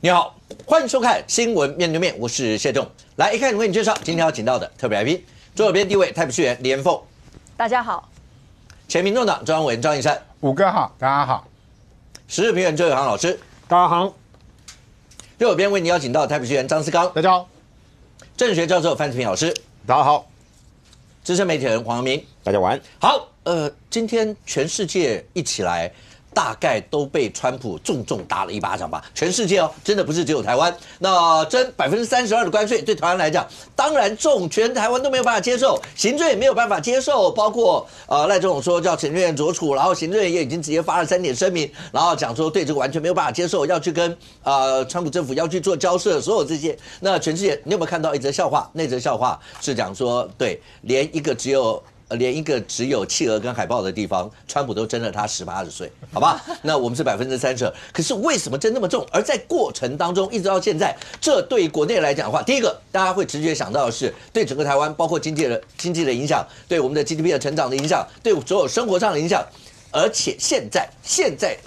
你好，欢迎收看《新闻面对面》，我是谢仲。来，一开始为你介绍今天要请到的特别来宾，左手边第一位台北市议员李延凤，大家好；前民众党中央委员张义山，五哥好，大家好；时事评论周友航老师，大家好；右手边为你邀请到台北市议员张思刚，大家好；政学教授范志平老师，大家好；资深媒体人黄阳明，大家晚安。好，今天全世界一起来。大概都被川普重重打了一巴掌吧，全世界哦，真的不是只有台湾。那征32%的关税对台湾来讲，当然重，全台湾都没有办法接受，行政也没有办法接受，包括赖总统说叫陈建仁着处，然后行政院也已经直接发了3点声明，然后讲说对这个完全没有办法接受，要去跟川普政府要去做交涉，所有这些。那全世界，你有没有看到一则笑话？那则笑话是讲说，对，连一个只有企鹅跟海豹的地方，川普都征了他18岁，好吧？那我们是32%，可是为什么征那么重？而在过程当中，一直到现在，这对国内来讲的话，第一个大家会直觉想到的是对整个台湾，包括经济的影响，对我们的 GDP 的成长的影响，对所有生活上的影响。而且现在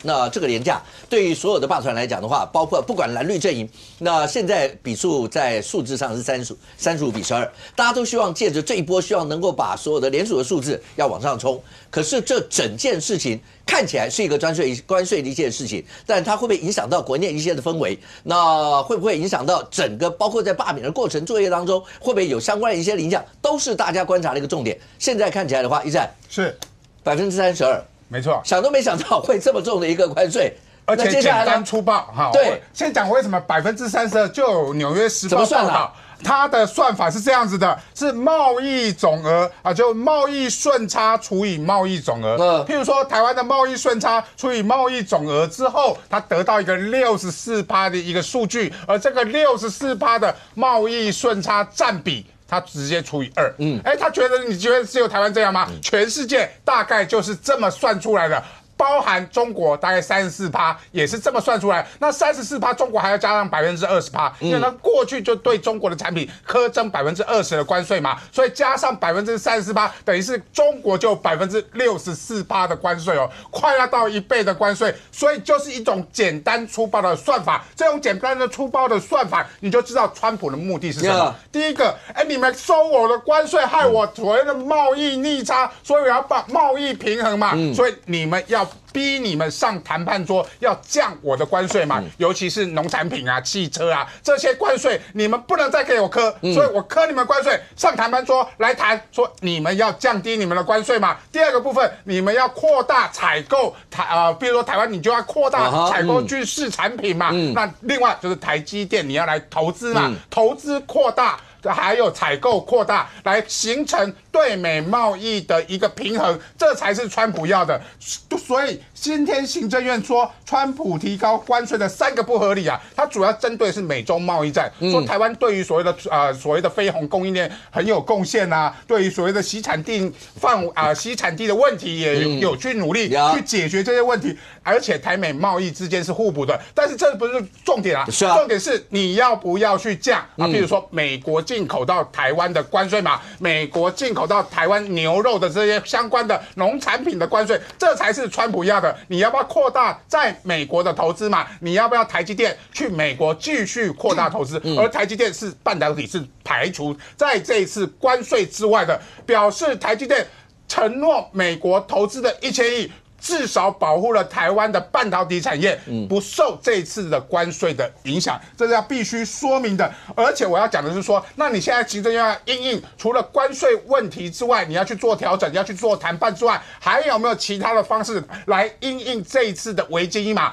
那这个连假对于所有的霸团来讲的话，包括不管蓝绿阵营，那现在比数在数字上是35-12，大家都希望借着这一波，希望能够把所有的联署的数字要往上冲。可是这整件事情看起来是一个关税的一些事情，但它会不会影响到国内一些的氛围？那会不会影响到整个包括在罢免的过程作业当中，会不会有相关的一些影响？都是大家观察的一个重点。现在看起来的话，一战是32%。没错，想都没想到会这么重的一个关税，而且简单粗暴哈。对，先讲为什么32%，就有《纽约时报》报道，它的算法是这样子的，是贸易总额啊，就贸易顺差除以贸易总额。譬如说台湾的贸易顺差除以贸易总额之后，它得到一个64%的一个数据，而这个64%的贸易顺差占比。他直接除以2，你觉得只有台湾这样吗？全世界大概就是这么算出来的。包含中国大概34%，也是这么算出来。那34%，中国还要加上20%，因为它过去就对中国的产品苛征20%的关税嘛，所以加上34%，等于是中国就64%的关税哦，快要到1倍的关税。所以就是一种简单粗暴的算法。这种简单的粗暴的算法，你就知道川普的目的是什么。第一个，你们收我的关税，害我所谓的贸易逆差，所以我要把贸易平衡嘛，所以你们要逼你们上谈判桌，要降我的关税嘛，尤其是农产品啊、汽车啊这些关税，你们不能再给我课，所以我课你们关税，上谈判桌来谈，说你们要降低你们的关税嘛。第二个部分，你们要扩大采购比如说台湾，你就要扩大采购军事产品嘛。那另外就是台积电，你要来投资嘛，投资扩大。还有采购扩大，来形成对美贸易的一个平衡，这才是川普要的。所以今天行政院说，川普提高关税的3个不合理啊，它主要针对是美中贸易战，说台湾对于所谓的非红供应链很有贡献啊，对于所谓的洗产地的问题也有去努力去解决这些问题，而且台美贸易之间是互补的。但是这不是重点啊，重点是你要不要去降啊？比如说美国进口到台湾的关税嘛，美国进口到台湾牛肉的这些相关的农产品的关税，这才是川普要的。你要不要扩大在美国的投资嘛？你要不要台积电去美国继续扩大投资？而台积电是半导体是排除在这一次关税之外的，表示台积电承诺美国投资的1000亿。至少保护了台湾的半导体产业不受这一次的关税的影响，这是要必须说明的。而且我要讲的是说，那你现在行政院要因应除了关税问题之外，你要去做调整，你要去做谈判之外，还有没有其他的方式来因应这一次的危机嘛？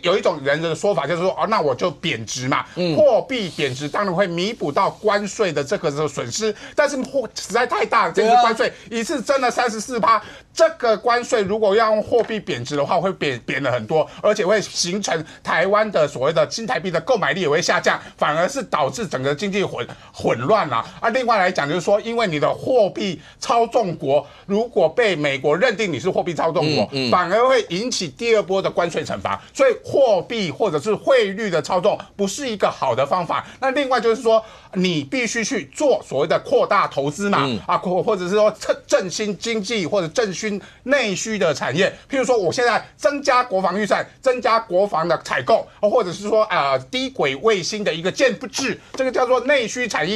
有一种人的说法就是说，那我就贬值嘛，货币贬值当然会弥补到关税的这个损失，但是实在太大了，这次关税一次增了34%，这个关税如果要用货币贬值的话，会贬了很多，而且会形成台湾的所谓的新台币的购买力也会下降，反而是导致整个经济混乱啦。另外来讲就是说，因为你的货币操纵国如果被美国认定你是货币操纵国，反而会引起第2波的关税惩罚，所以货币或者是汇率的操纵不是一个好的方法。那另外就是说，你必须去做所谓的扩大投资嘛，或者是说振兴经济或者振兴内需的产业，譬如说我现在增加国防预算，增加国防的采购，或者是说低轨卫星的一个建制，这个叫做内需产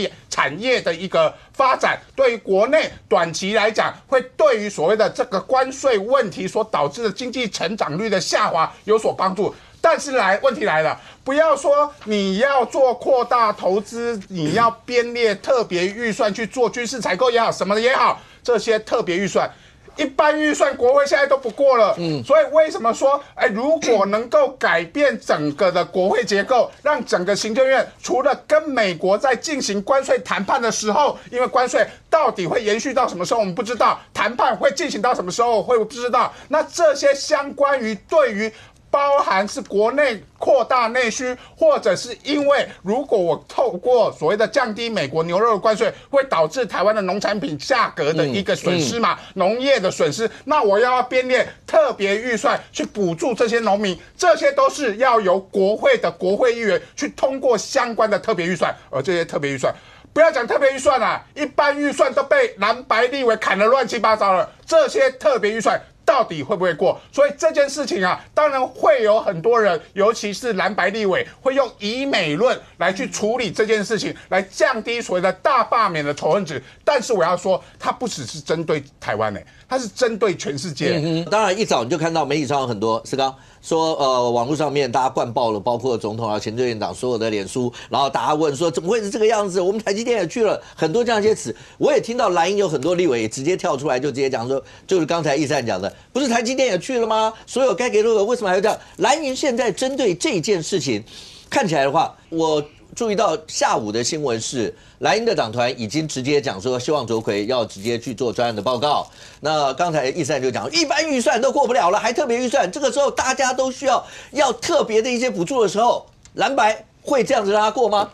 业的一个发展，对于国内短期来讲，会对于所谓的这个关税问题所导致的经济成长率的下滑有所帮助。但是问题来了，不要说你要做扩大投资，你要编列特别预算去做军事采购也好，什么的也好，这些特别预算。一般预算国会现在都不过了，所以为什么说，如果能够改变整个的国会结构，让整个行政院除了跟美国在进行关税谈判的时候，因为关税到底会延续到什么时候我们不知道，谈判会进行到什么时候会不知道，那这些相关于对于包含是国内扩大内需，或者是因为如果我透过所谓的降低美国牛肉的关税，会导致台湾的农产品价格的一个损失嘛，农业的损失，那我要编列特别预算去补助这些农民，这些都是要由国会的国会议员去通过相关的特别预算，而这些特别预算。不要讲特别预算啦，一般预算都被蓝白立委砍得乱七八糟了，这些特别预算到底会不会过？所以这件事情当然会有很多人，尤其是蓝白立委，会用以美论来去处理这件事情，来降低所谓的大罢免的仇恨值。但是我要说，它不只是针对台湾它是针对全世界。当然，一早你就看到媒体上有很多思刚说，网络上面大家灌爆了，包括总统行政院长所有的脸书，然后大家问说怎么会是这个样子？我们台积电也去了，很多这样一些词。我也听到蓝营有很多立委也直接跳出来，就直接讲说，就是刚才易善讲的，不是台积电也去了吗？所有该给的为什么还要这样？蓝营现在针对这件事情，看起来的话，我注意到下午的新闻是，蓝营的党团已经直接讲说，希望卓奎要直接去做专案的报告。那刚才易善就讲，一般预算都过不了了，还特别预算，这个时候大家都需要特别的一些补助的时候，蓝白会这样子让他过吗？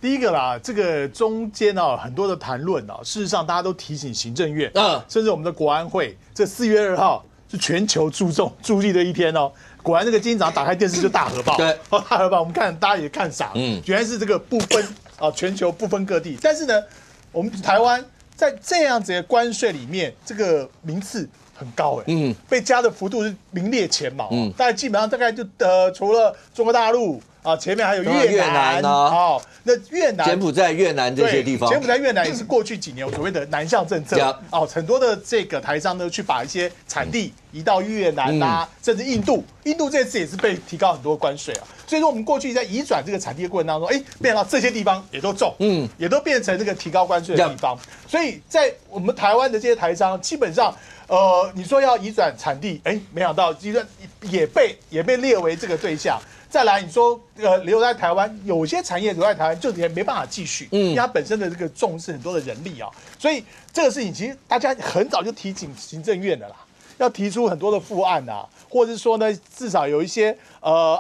第一个啦，这个中间很多的谈论事实上大家都提醒行政院，甚至我们的国安会，这4月2号是全球注意的一天果然，这个今天早上打开电视就大核爆，对，大核爆，我们看大家也看傻了，原来是这个不分全球不分各地。但是呢，我们台湾在这样子的关税里面，这个名次很高被加的幅度是名列前茅，大概基本上大概就除了中国大陆前面还有越南那越南、柬埔寨、越南这些地方，柬埔寨、越南也是过去几年所谓的南向政策很多的这个台商呢去把一些产地移到越南甚至印度这次也是被提高很多关税所以说我们过去在移转这个产地的过程当中，没想到这些地方也都中，也都变成这个提高关税的地方，所以在我们台湾的这些台商基本上。你说要移转产地，没想到移转也被列为这个对象。再来，你说留在台湾，有些产业留在台湾就也没办法继续，因为它本身的这个重视很多的人力所以这个事情其实大家很早就提醒行政院的啦，要提出很多的副案或者是说呢，至少有一些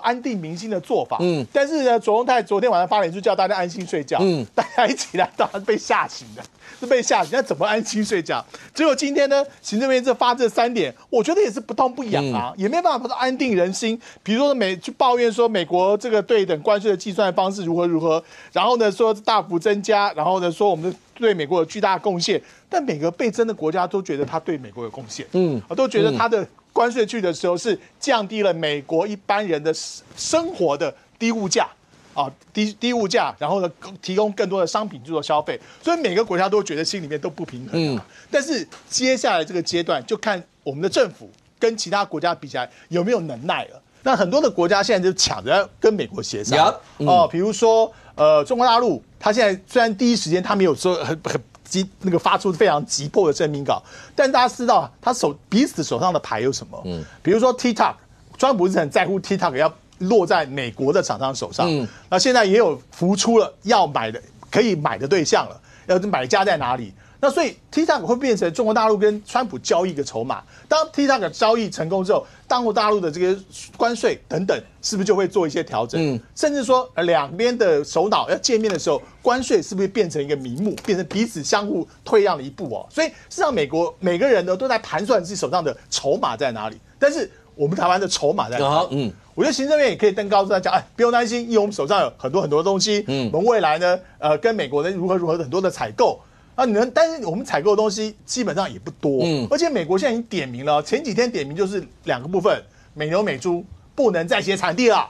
安定民心的做法。但是呢，左荣泰昨天晚上发脸就叫大家安心睡觉，大家一起来当然被吓醒的。是被吓醒，那怎么安心睡觉？结果今天呢，行政院发这3点，我觉得也是不痛不痒也没办法安定人心。比如说去抱怨说美国这个对等关税的计算方式如何，然后呢说大幅增加，然后呢说我们对美国有巨大的贡献，但每个被征的国家都觉得他对美国有贡献，都觉得他的关税去的时候是降低了美国一般人的生活的低物价。低物价，然后呢，提供更多的商品去做消费，所以每个国家都觉得心里面都不平衡但是接下来这个阶段，就看我们的政府跟其他国家比起来有没有能耐了。那很多的国家现在就抢着跟美国协商比如说中国大陆，他现在虽然第一时间他没有说很发出非常急迫的声明稿，但大家知道他彼此手上的牌有什么？比如说 TikTok， 川普是很在乎 TikTok 要落在美国的厂商手上，那现在也有浮出了要买的可以买的对象了，要买家在哪里？那所以 TikTok 会变成中国大陆跟川普交易的筹码。当 TikTok 交易成功之后，中国大陆的这个关税等等，是不是就会做一些调整？甚至说两边的首脑要见面的时候，关税是不是变成一个名目，变成彼此相互退让的一步所以事实上，美国每个人呢都在盘算自己手上的筹码在哪里，但是我们台湾的筹码在哪里？我觉得行政院也可以登高大家，不用担心，因为我们手上有很多东西。我们未来呢，跟美国人如何很多的采购。啊，但是我们采购的东西基本上也不多，而且美国现在已经点名了，前几天点名就是2个部分，美牛美猪不能再写产地了，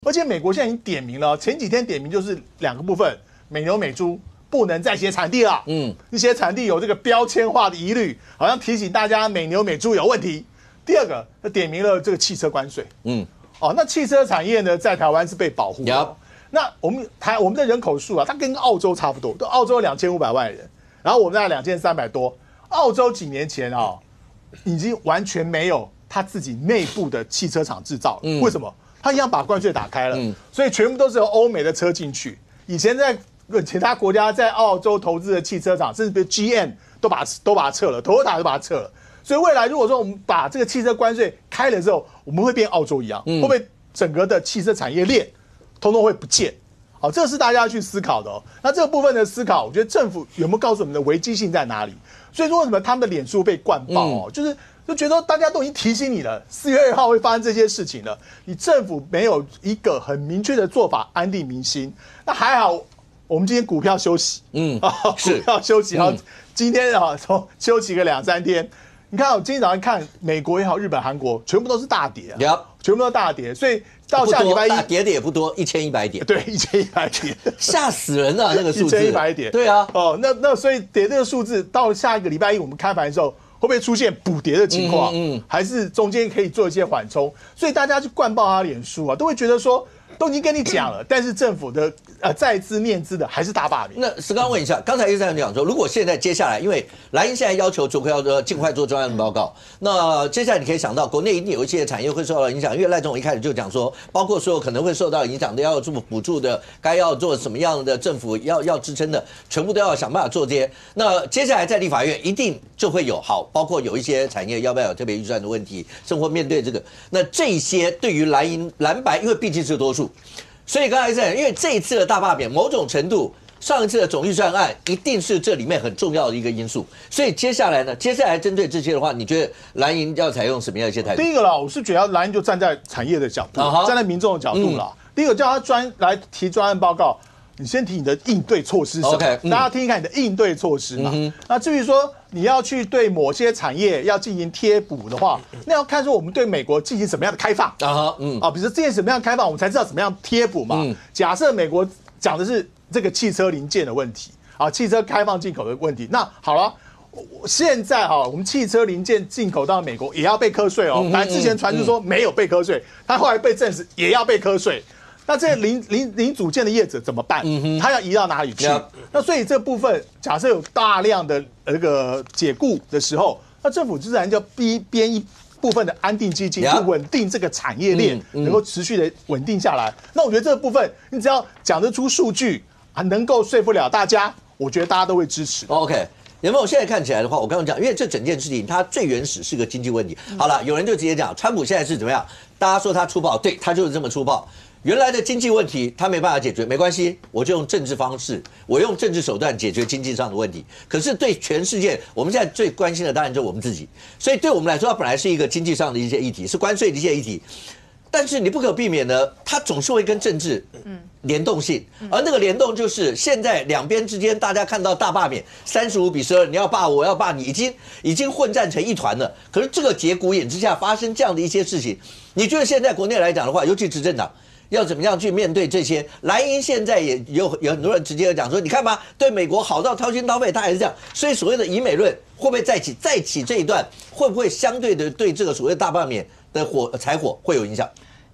而且美国现在已经点名了，前几天点名就是2个部分，美牛美猪不能再写产地了。一些产地有这个标签化的疑虑，好像提醒大家美牛美猪有问题。第二个，点名了这个汽车关税。那汽车产业呢，在台湾是被保护的。那我们的人口数啊，它跟澳洲差不多，澳洲2500万人，然后我们大概2300多。澳洲几年前啊，已经完全没有它自己内部的汽车厂制造了。为什么？它一样把关税打开了，所以全部都是由欧美的车进去。以前在其他国家在澳洲投资的汽车厂，甚至比如 GM 都把它撤了 ，Toyota 都把它撤了。所以未来如果说我们把这个汽车关税开了之后，我们会变澳洲一样，会不会整个的汽车产业链通通会不见？好，这是大家要去思考的哦。那这个部分的思考，我觉得政府有没有告诉我们的危机性在哪里？所以说为什么他们的脸书被灌爆哦，就觉得大家都已经提醒你了，4月2号会发生这些事情了，你政府没有一个很明确的做法安定民心。那还好，我们今天股票休息，股票休息，然后今天从休息个2-3天。你看，我今天早上看美国也好，日本、韩国全部都是大跌全部都大跌，所以到下礼拜一跌的也不多，1100点，对，1100点，吓死人了那个数字，1100点，对啊，那所以跌这个数字到下一个礼拜一我们开盘的时候，会不会出现补跌的情况？还是中间可以做一些缓冲？所以大家去灌爆他脸书啊，都会觉得说，都已经跟你讲了，但是政府的在资念资的还是大罢免。那石刚问一下，刚才一直在讲说，如果现在接下来，因为莱茵现在要求要尽快做专案报告，那接下来你可以想到，国内一定有一些产业会受到影响，因为赖总一开始就讲说，包括所有可能会受到影响的，要做补助的，该要做什么样的政府要支撑的，全部都要想办法做这些。那接下来在立法院一定就会有包括有一些产业要不要有特别预算的问题，生活面对这个，那这些对于蓝白，因为毕竟是多数。所以刚才在，因为这一次的大罢免，某种程度上一次的总预算案一定是这里面很重要的一个因素。所以接下来呢，针对这些的话，你觉得蓝营要采用什么样一些态度？第一个啦，我是觉得蓝营就站在产业的角度，站在民众的角度啦。第一个叫他来提专案报告，你先提你的应对措施是什么？大家听听看你的应对措施嘛。那至于说你要去对某些产业要进行贴补的话，那要看说我们对美国进行什么样的开放比如说这件什么样的开放，我们才知道怎么样贴补嘛。假设美国讲的是这个汽车零件的问题汽车开放进口的问题，那好了。现在我们汽车零件进口到美国也要被课税哦。本来之前传出说没有被课税，他后来被证实也要被课税。那这些零组件的业者怎么办？他要移到哪里去？那所以这部分假设有大量的这个解雇的时候，那政府自然就编一部分的安定基金，去稳定这个产业链，能够持续的稳定下来。那我觉得这个部分，你只要讲得出数据能够说服了大家，我觉得大家都会支持。OK。有没有？现在看起来的话，我刚刚讲，因为这整件事情它最原始是个经济问题。好了，有人就直接讲，川普现在是怎么样？大家说他粗暴，对他就是这么粗暴。原来的经济问题他没办法解决，没关系，我就用政治方式，我用政治手段解决经济上的问题。可是对全世界，我们现在最关心的当然就是我们自己。所以对我们来说，它本来是一个经济上的一些议题，是关税的一些议题。但是你不可避免的，它总是会跟政治联动性，而那个联动就是现在两边之间大家看到大罢免35-12，你要罢我要罢你，已经混战成一团了。可是这个节骨眼之下发生这样的一些事情，你觉得现在国内来讲的话，尤其执政党要怎么样去面对这些？蓝营现在也有很多人直接讲说，你看吧，对美国好到掏心掏肺，他还是这样。所以所谓的以美论会不会再起这一段，会不会相对的对这个所谓的大罢免的柴火会有影响？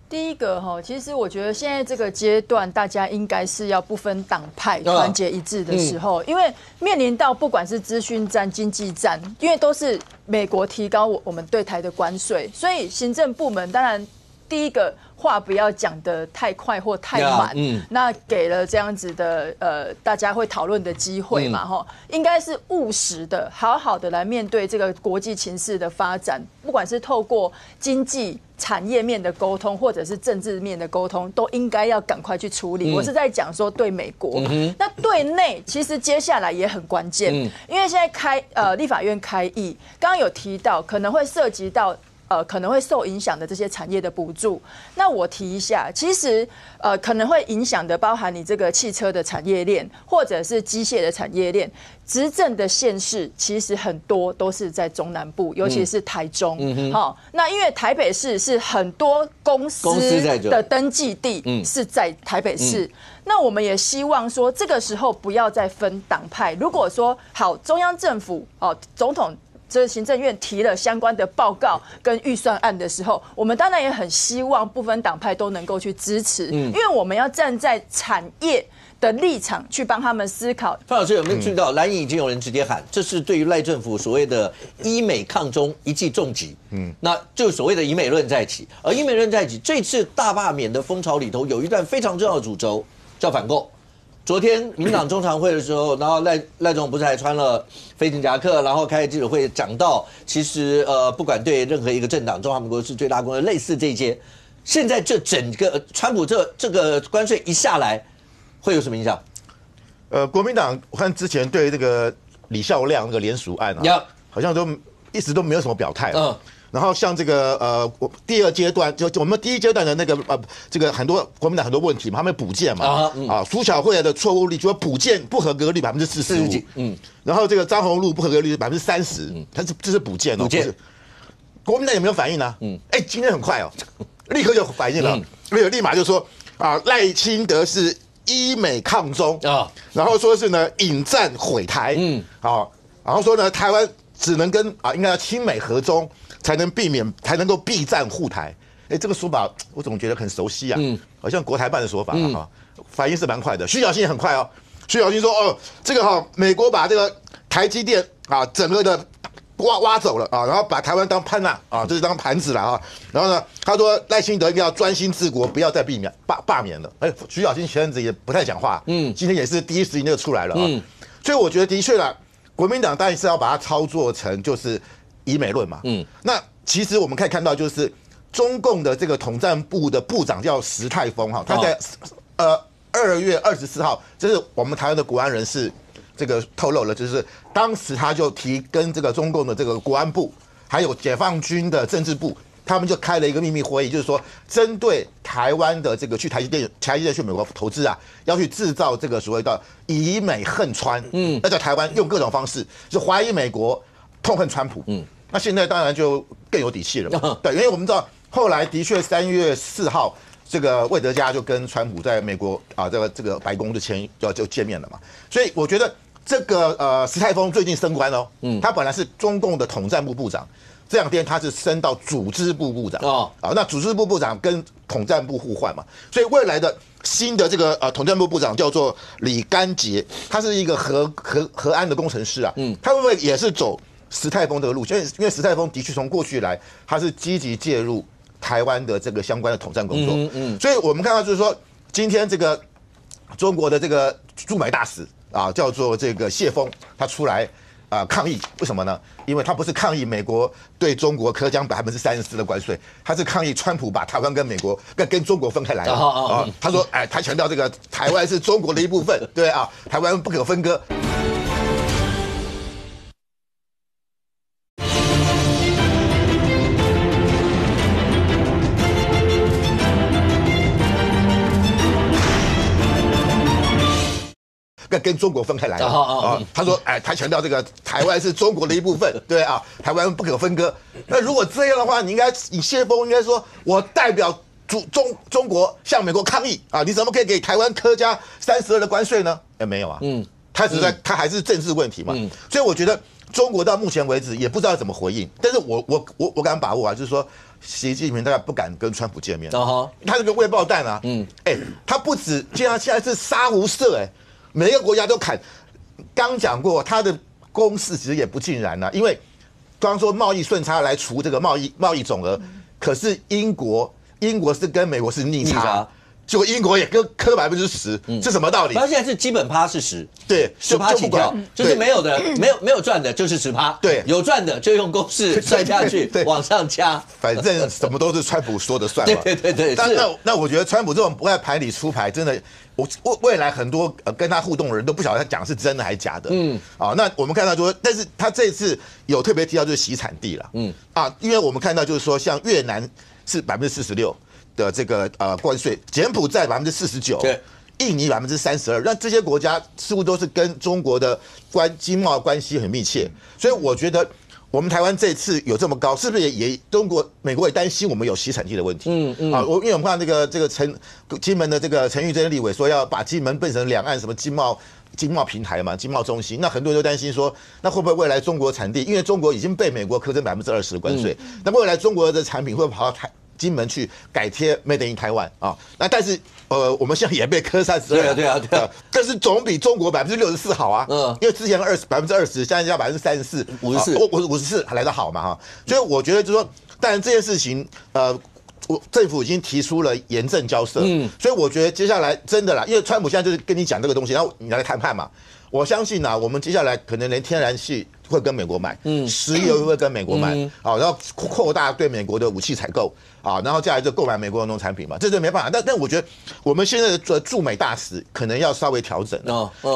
第一个其实我觉得现在这个阶段，大家应该是要不分党派团结一致的时候，因为面临到不管是资讯战、经济战，因为都是美国提高我们对台的关税，所以行政部门当然第一个话不要讲得太快或太满，那给了这样子的大家会讨论的机会嘛，应该是务实的，好好的来面对这个国际情势的发展，不管是透过经济产业面的沟通，或者是政治面的沟通，都应该要赶快去处理。我是在讲说对美国，那对内其实接下来也很关键，因为现在立法院开议，刚刚有提到可能会涉及到。可能会受影响的这些产业的补助，那我提一下，其实可能会影响的，包含你这个汽车的产业链，或者是机械的产业链。执政的县市其实很多都是在中南部，尤其是台中。那因为台北市是很多公司的登记地是在台北市，那我们也希望说，这个时候不要再分党派。如果说好，中央政府总统。这行政院提了相关的报告跟预算案的时候，我们当然也很希望不分党派都能够去支持，因为我们要站在产业的立场去帮他们思考。范老师有没有注意到，蓝营已经有人直接喊，这是对于赖政府所谓的医美抗中一记重击，那就是所谓的医美论再起。而医美论再起，这次大罢免的风潮里头有一段非常重要的主轴叫反共。昨天民党中常会的时候，然后赖总不是还穿了飞行夹克，然后开记者会讲到，其实不管对任何一个政党，中华民国是最大公约，类似这一些。现在这整个川普这个关税一下来，会有什么影响？国民党我看之前对这个李孝亮那个联署案啊，好像都一直都没有什么表态。然后像这个第二阶段就我们第一阶段的那个这个很多国民党很多问题嘛，他们补件嘛苏巧慧的错误率就补件不合格率45%，然后这个张宏陆不合格率30%，这是补件哦，国民党有没有反应呢？今天很快哦，立刻就反应了，立马就说赖清德是医美抗中然后说是呢引战毁台，然后说呢台湾只能跟应该要亲美和中。才能够避战护台，这个说法我总觉得很熟悉啊，好像国台办的说法反应是蛮快的。徐小新也很快哦，徐小新说这个美国把这个台积电整个的挖走了然后把台湾当潘娜就是当盘子了然后呢，他说赖清德应该要专心治国，不要再罢免了。徐小新前阵子也不太讲话，今天也是第一时间就出来了所以我觉得的确啦，国民党当然是要把它操作成就是医美论嘛，那其实我们可以看到，就是中共的这个统战部的部长叫石泰峰他在2月24号，这是我们台湾的国安人士这个透露了，就是当时他就跟这个中共的这个国安部，还有解放军的政治部，他们就开了一个秘密会议，就是说针对台湾的这个去台积电去美国投资要去制造这个所谓的以美恨川，要在台湾用各种方式，就怀疑美国。痛恨川普，那现在当然就更有底气了嘛。对，因为我们知道后来的确3月4号，这个魏德嘉就跟川普在美国这个白宫就见面了嘛。所以我觉得这个石泰峰最近升官了，他本来是中共的统战部部长，这2天他是升到组织部部长那组织部部长跟统战部互换嘛，所以未来的新的这个统战部部长叫做李干杰，他是一个核安的工程师他会不会也是走石泰峰这个路线？因为石泰峰的确从过去来，他是积极介入台湾的这个相关的统战工作，所以我们看到就是说，今天这个中国的这个驻美大使叫做这个谢峰，他出来抗议，为什么呢？因为他不是抗议美国对中国苛降34%的关税，他是抗议川普把台湾跟美国跟中国分开来他说，他强调这个台湾是中国的一部分，对台湾不可分割。跟中国分开来他说，他强调这个台湾是中国的一部分，对台湾不可分割。那如果这样的话，你谢峰应该说，我代表中国向美国抗议你怎么可以给台湾苛加32%的关税呢？没有他还是政治问题嘛。所以我觉得中国到目前为止也不知道怎么回应。但是我敢把握就是说，习近平大概不敢跟川普见面他这个未爆弹他不止现在是杀无赦每个国家都砍，刚讲过他的公式其实也不尽然因为刚说贸易顺差来除这个贸易总额，可是英国英国是跟美国是逆差。结果英国也磕10%，是什么道理？它现在是基本趴是10%，对，10%起跳，就是没有的，没有赚的，就是10%，对，有赚的就用公式算下去，往上加，反正什么都是川普说的算嘛。对。那我觉得川普这种不在牌里出牌，真的，我未来很多跟他互动的人都不晓得他讲的是真的还是假的。那我们看到说，但是他这次有特别提到就是洗产地了。因为我们看到就是说，像越南是46%。的这个关税，柬埔寨49%，对，印尼32%，那这些国家似乎都是跟中国的经贸关系很密切，所以我觉得我们台湾这次有这么高，是不是也美国也担心我们有洗产地的问题？因为我们看到这个金门的这个陈玉珍立委说要把金门变成两岸什么经贸平台嘛，经贸中心，那很多人都担心说，那会不会未来中国产地，因为中国已经被美国苛征20%的关税，那未来中国的产品会跑到金门去改贴 Made in Taiwan 啊，那但是我们现在也被磕32%，对啊，但是总比中国64%好啊，因为之前20%，现在要34%、54%还来得好嘛哈，所以我觉得就是说，当然这件事情政府已经提出了严正交涉，所以我觉得接下来真的啦，因为川普现在就是跟你讲这个东西，然后你来谈判嘛。我相信我们接下来可能连天然气会跟美国买，石油会跟美国买，然后扩大对美国的武器采购然后接下来就购买美国的农产品嘛，这没办法。但我觉得我们现在的驻美大使可能要稍微调整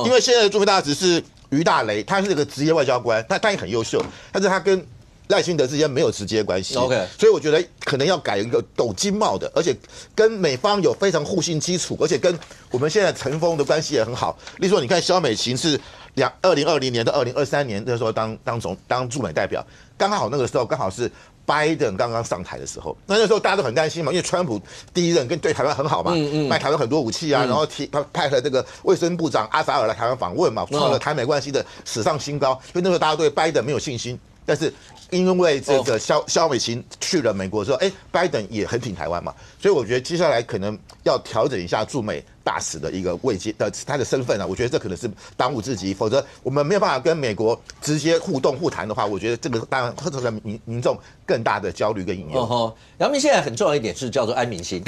因为现在的驻美大使是于大雷，他是个职业外交官，他也很优秀，但是他跟赖清德之间没有直接关系 ，OK， 所以我觉得可能要改一个懂经贸的，而且跟美方有非常互信基础，而且跟我们现在陈峰的关系也很好。例如说，你看萧美琴是2020年到2023年的时候当驻美代表，刚好那个时候刚好是拜登刚刚上台的时候，那时候大家都很担心嘛，因为川普第一任对台湾很好嘛，卖台湾很多武器然后派了这个卫生部长阿扎尔来台湾访问嘛，创了台美关系的史上新高，所以那时候大家对拜登没有信心。但是因为这个萧美琴去了美国之后，拜登也很挺台湾嘛，所以我觉得接下来可能要调整一下驻美大使的一个位阶的他的身份我觉得这可能是当务之急，否则我们没有办法跟美国直接互动互谈的话，我觉得这个当然会造成民众更大的焦虑跟隐忧。阳明现在很重要一点是叫做安民心，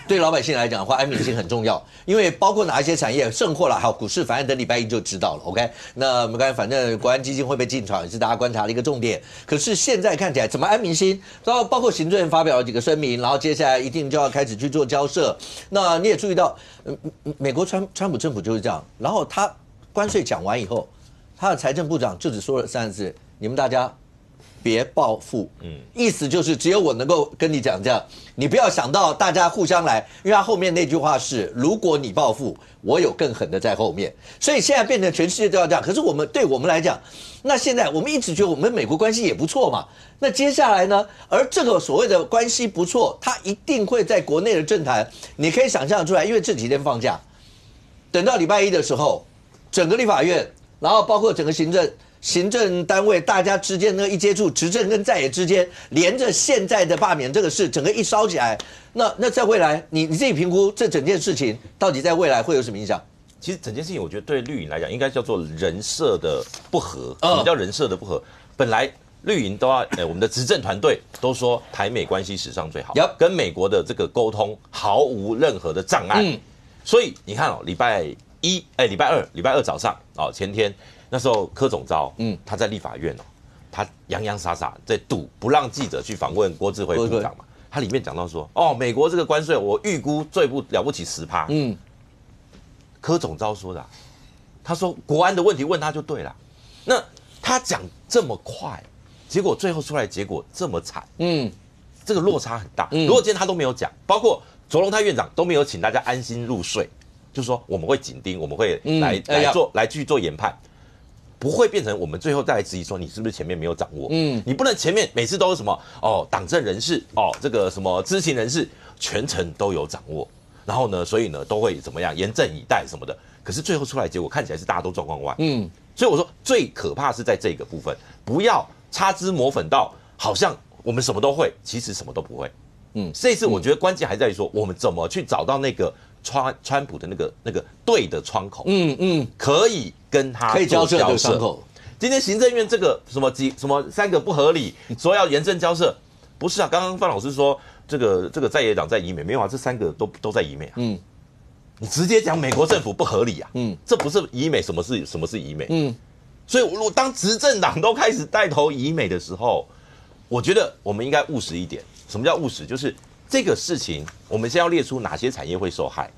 对老百姓来讲的话，安民心很重要，因为包括哪一些产业剩货了，还有股市，反正等礼拜一就知道了。OK， 那我们刚才反正国安基金会被进场也是大家观察的一个重点。可是现在看起来怎么安民心？然后包括行政院发表了几个声明，然后接下来一定就要开始去做交涉。那你也注意到，美国川普政府就是这样，然后他关税讲完以后，他的财政部长就只说了3个字：你们大家别报复。意思就是只有我能够跟你讲这样，你不要想到大家互相来，因为他后面那句话是：如果你报复，我有更狠的在后面。所以现在变成全世界都要这样。可是对我们来讲，那现在我们一直觉得我们美国关系也不错嘛。那接下来呢？而这个所谓的关系不错，它一定会在国内的政坛，你可以想象出来，因为这几天放假，等到礼拜一的时候，整个立法院，然后包括整个行政单位，大家之间一接触，执政跟在野之间，连着现在的罢免这个事，整个一烧起来，那在未来，你自己评估这整件事情到底在未来会有什么影响？其实整件事情，我觉得对绿营来讲，应该叫做人设的不合。什么叫人设的不合？本来绿营都要，我们的执政团队都说台美关系史上最好，跟美国的这个沟通毫无任何的障碍。所以你看礼拜二早上前天那时候柯总召，他在立法院他洋洋洒洒在赌不让记者去访问郭志辉部长嘛，他里面讲到说，美国这个关税我预估最不了不起10%。柯总召说的他说国安的问题问他就对了。那他讲这么快，结果最后出来结果这么惨，这个落差很大。如果今天他都没有讲，包括卓荣泰院长都没有请大家安心入睡，就说我们会紧盯，我们会来去做研判，不会变成我们最后再来质疑说你是不是前面没有掌握。你不能前面每次都是什么党政人士这个什么知情人士全程都有掌握，然后呢，所以呢都会怎么样严阵以待什么的。可是最后出来结果看起来是大家都状况外。所以我说最可怕是在这个部分，不要擦脂抹粉到好像我们什么都会，其实什么都不会。这一次我觉得关键还在于说我们怎么去找到那个川普的那个对的窗口，可以跟他可以交涉的窗口。今天行政院这个什么3个不合理，说要严正交涉，不是啊？刚刚范老师说这个在野党在以美，没有啊，这3个都在以美啊。你直接讲美国政府不合理啊。这不是以美，什么是以美？所以如果当执政党都开始带头以美的时候，我觉得我们应该务实一点。什么叫务实？就是这个事情，我们先要列出哪些产业会受害。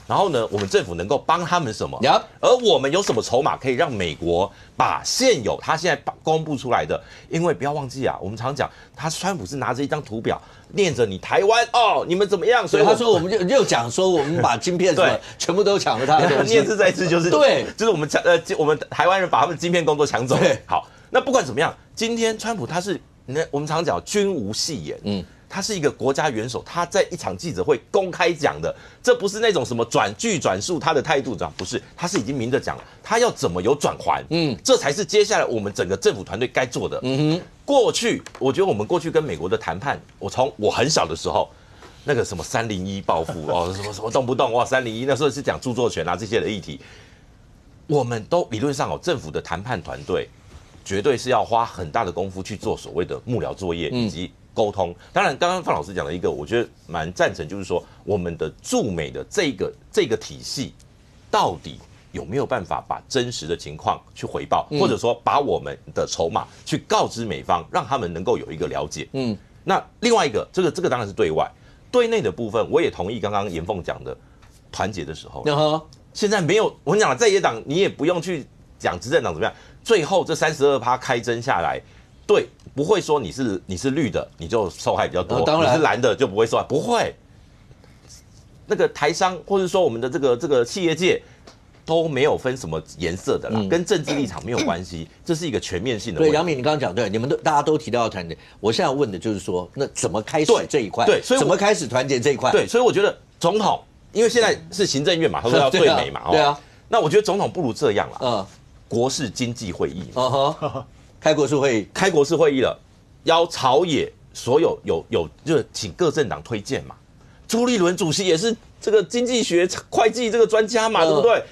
然后呢，我们政府能够帮他们什么？而我们有什么筹码可以让美国把现有他现在公布出来的？因为不要忘记啊，我们常讲，川普是拿着一张图表，念着你台湾哦，你们怎么样？所以他说我们又讲说我们把晶片什么全部都抢了他的东西，念兹在兹就是对，就是我们台湾人把他们晶片工作抢走。好，那不管怎么样，今天川普他是我们常讲君无戏言，他是一个国家元首，他在一场记者会公开讲的，这不是那种什么转句转述他的态度，不是，他是已经明着讲了，他要怎么有转圜，这才是接下来我们整个政府团队该做的。过去我觉得我们过去跟美国的谈判，从我很小的时候，那个什么301报复哦，什么动不动哇301，那时候是讲著作权啊这些的议题，我们都理论上政府的谈判团队绝对是要花很大的功夫去做所谓的幕僚作业以及沟通。当然，刚刚范老师讲了一个，我觉得蛮赞成，就是说我们的驻美的这个体系，到底有没有办法把真实的情况去回报，或者说把我们的筹码去告知美方，让他们能够有一个了解。那另外一个，这个当然是对外，对内的部分，我也同意刚刚严凤讲的，团结的时候，现在没有，我跟你讲，在野党你也不用去讲执政党怎么样，最后这32%开征下来。对，不会说你是绿的，你就受害比较多；你是蓝的就不会受害，不会。那个台商或者说我们的这个企业界都没有分什么颜色的啦，跟政治立场没有关系，这是一个全面性的问题。对，杨敏，你刚刚讲对，你们大家都提到要团结，我现在问的就是说，那怎么开始这一块？对，所以怎么开始团结这一块？对，所以我觉得总统，因为现在是行政院嘛，他说要对美嘛，对啊。那我觉得总统不如这样啦，国事经济会议。开国事会议了，邀朝野所有就请各政党推荐嘛。朱立伦主席也是这个经济学、会计这个专家嘛，对不对？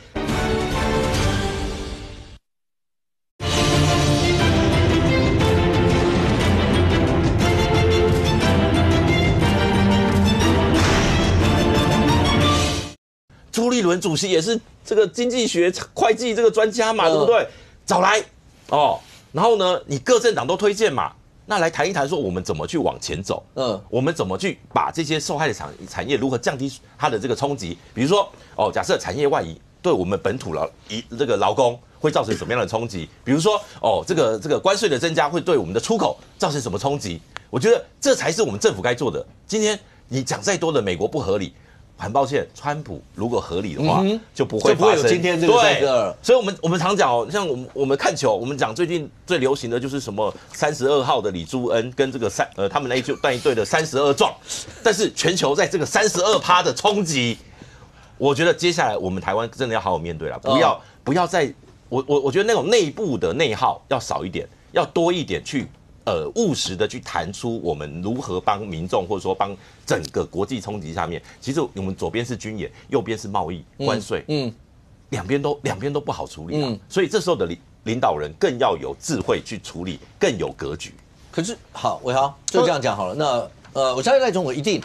朱立伦主席也是这个经济学、会计这个专家嘛，对不对？找来哦。然后呢，你各政党都推荐嘛，那来谈一谈，说我们怎么去往前走？我们怎么去把这些受害的产业如何降低它的这个冲击？比如说，假设产业外移对我们本土这个劳工会造成什么样的冲击？比如说，这个关税的增加会对我们的出口造成什么冲击？我觉得这才是我们政府该做的。今天你讲再多的美国不合理。很抱歉，川普如果合理的话，就不会发生有今天这个对。所以我们常讲像我们看球，我们讲最近最流行的就是什么32号的李朱恩跟这个他们那一队的32壮，但是全球在这个32%的冲击，我觉得接下来我们台湾真的要好好面对了，不要再我觉得那种内部的内耗要少一点，要多一点去。务实的去谈出我们如何帮民众，或者说帮整个国际冲击下面，其实我们左边是军演，右边是贸易关税，两边都不好处理所以这时候的领导人更要有智慧去处理，更有格局。可是好，伟豪就这样讲好了。那我相信赖总统一定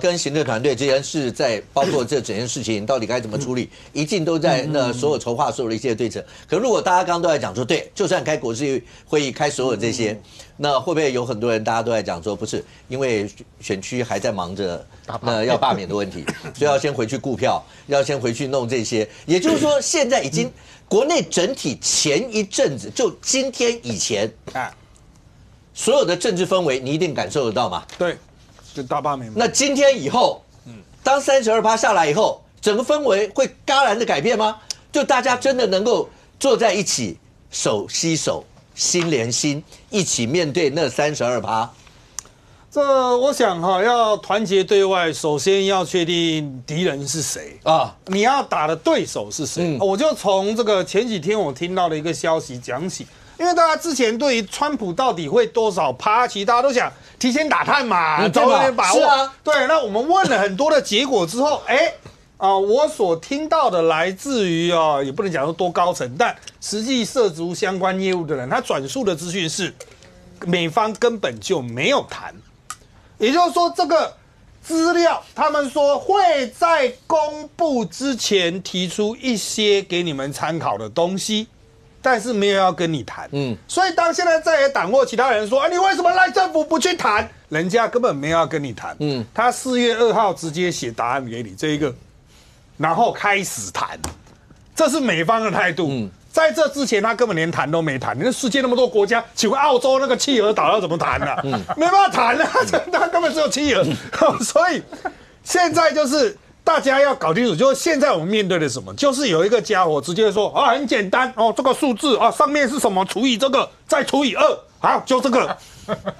跟行政团队之间是在包括这整件事情到底该怎么处理，一定都在那所有筹划所有的一些对策。可如果大家刚刚都在讲说，对，就算开国事会议开所有这些，那会不会有很多人大家都在讲说，不是因为选区还在忙着那要罢免的问题，所以要先回去顾票，要先回去弄这些。也就是说，现在已经国内整体前一阵子就今天以前所有的政治氛围，你一定感受得到嘛？对，就大罢免。那今天以后，当32%下来以后，整个氛围会戛然的改变吗？就大家真的能够坐在一起，手携手，心连心，一起面对那32%？这我想要团结对外，首先要确定敌人是谁啊，你要打的对手是谁。我就从这个前几天我听到的一个消息讲起。因为大家之前对于川普到底会多少趴，其实大家都想提前打探嘛，早一点把握。是啊，对。那我们问了很多的结果之后，我所听到的来自于也不能讲说多高层，但实际涉足相关业务的人，他转述的资讯是，美方根本就没有谈。也就是说这个资料，他们说会在公布之前提出一些给你们参考的东西，但是没有要跟你谈。所以当现在在野党或其他人说，你为什么赖政府不去谈？人家根本没有要跟你谈。他4月2号直接写答案给你这一个，然后开始谈，这是美方的态度。在这之前，他根本连谈都没谈。你看世界那么多国家，请问澳洲那个企鹅岛要怎么谈呢？没办法谈啊，他根本只有企鹅。所以现在就是大家要搞清楚，就是现在我们面对的什么，就是有一个家伙直接说很简单这个数字上面是什么除以这个再除以2，好就这个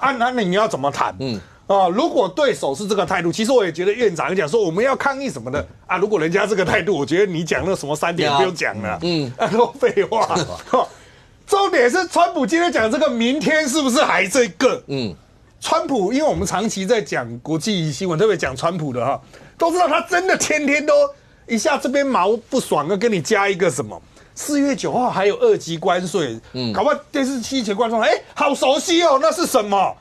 那你要怎么谈？如果对手是这个态度，其实我也觉得院长讲说我们要抗议什么的如果人家这个态度，我觉得你讲那什么3点不用讲了，都废话。重点是川普今天讲这个，明天是不是还这个？川普，因为我们长期在讲国际新闻，特别讲川普的都知道他真的天天都一下这边毛不爽，要跟你加一个什么。4月9号还有2级关税，搞不好电视机前观众好熟悉那是什么？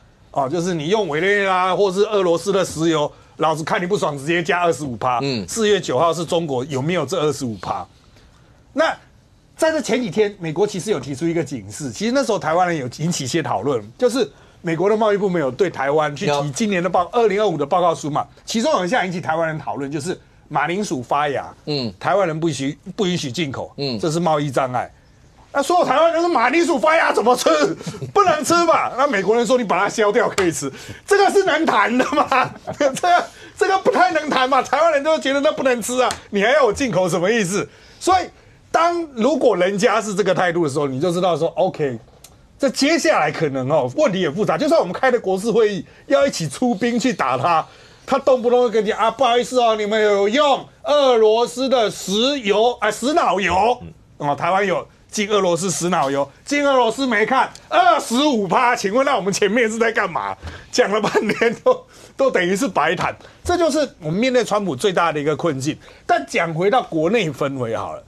就是你用委内瑞拉或是俄罗斯的石油，老子看你不爽，直接加25%。4月9号是中国有没有这25%？那在这前几天，美国其实有提出一个警示，其实那时候台湾人有引起一些讨论，就是美国的贸易部没有对台湾去提今年的2025的报告书嘛，其中有一项引起台湾人讨论，就是马铃薯发芽，台湾人不允许进口，这是贸易障碍。那所有台湾人说马铃薯发芽怎么吃？不能吃吧？那美国人说你把它削掉可以吃，这个是能谈的吗？这个不太能谈嘛。台湾人都觉得那不能吃你还要我进口什么意思？所以如果人家是这个态度的时候，你就知道说 OK， 这接下来可能问题也复杂。就算我们开的国事会议要一起出兵去打他动不动会跟你不好意思你们有用俄罗斯的石脑油台湾有进俄罗斯石脑油，进俄罗斯没看25%，请问那我们前面是在干嘛？讲了半天都等于是白谈，这就是我们面对川普最大的一个困境。但讲回到国内氛围好了，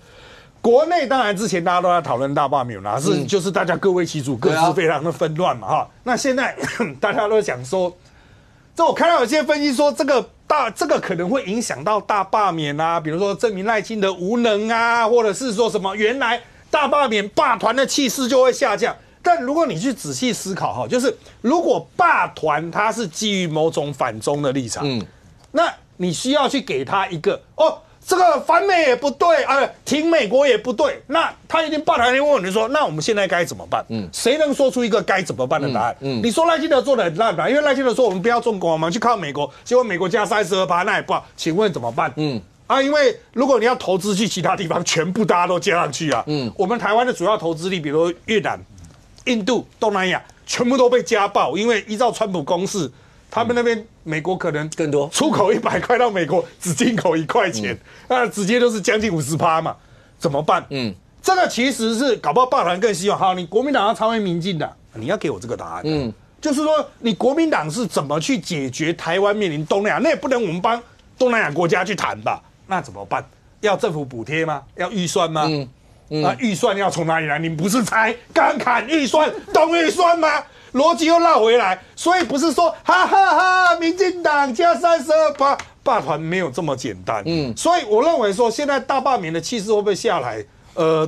国内当然之前大家都在讨论大罢免就是大家各为其主，各自非常的纷乱嘛那现在大家都讲说，这我看到有些分析说这个可能会影响到大罢免比如说证明赖清德无能或者是说什么原来大罢免罢团的气势就会下降。但如果你去仔细思考就是如果罢团它是基于某种反中的立场，那你需要去给他一个这个反美也不对挺美国也不对，那他一定罢团，问你说那我们现在该怎么办？谁能说出一个该怎么办的答案？你说赖清德做的很烂吧？因为赖清德说我们不要中国，我们去靠美国，结果美国加32%，那也不好，请问怎么办？因为如果你要投资去其他地方，全部大家都加上去我们台湾的主要投资力，比如越南、印度、东南亚，全部都被家暴，因为依照川普公式，他们那边美国可能更多，出口100块到美国只进口1块钱，那直接就是将近50%嘛，怎么办？这个其实是搞不好罢团更希望，好，你国民党要超越民进党，你要给我这个答案。就是说你国民党是怎么去解决台湾面临东南亚，那也不能我们帮东南亚国家去谈吧？那怎么办？要政府补贴吗？要预算吗？预算要从哪里来？你不是才刚砍预算、动预算吗？逻辑又绕回来，所以不是说哈哈哈，民进党加32%，罢团没有这么简单。所以我认为说，现在大罢免的气势会不会下来？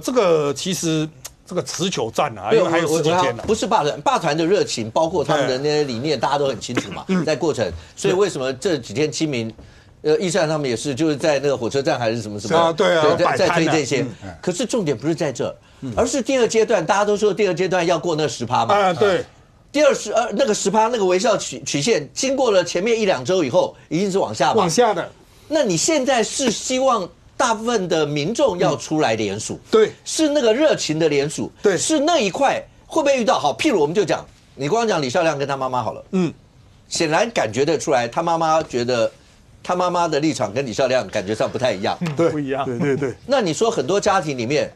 这个其实这个持久战因为还有10几天不是罢团的热情，包括他们的那些理念，大家都很清楚嘛，在过程。所以为什么这几天清明？义善他们也是，就是在那个火车站还是什么在推这些。可是重点不是在这，而是第二阶段，大家都说第二阶段要过那10%嘛。对。第22那个10%那个微笑曲线，经过了前面1、2周以后，一定是往下往下的。那你现在是希望大部分的民众要出来联署，对，是那个热情的联署，对，是那一块会不会遇到？好，譬如我们就讲，你光讲李孝亮跟他妈妈好了，显然感觉得出来，他妈妈觉得。他妈妈的立场跟李孝亮感觉上不太一样，对，不一样，对。那你说很多家庭里面，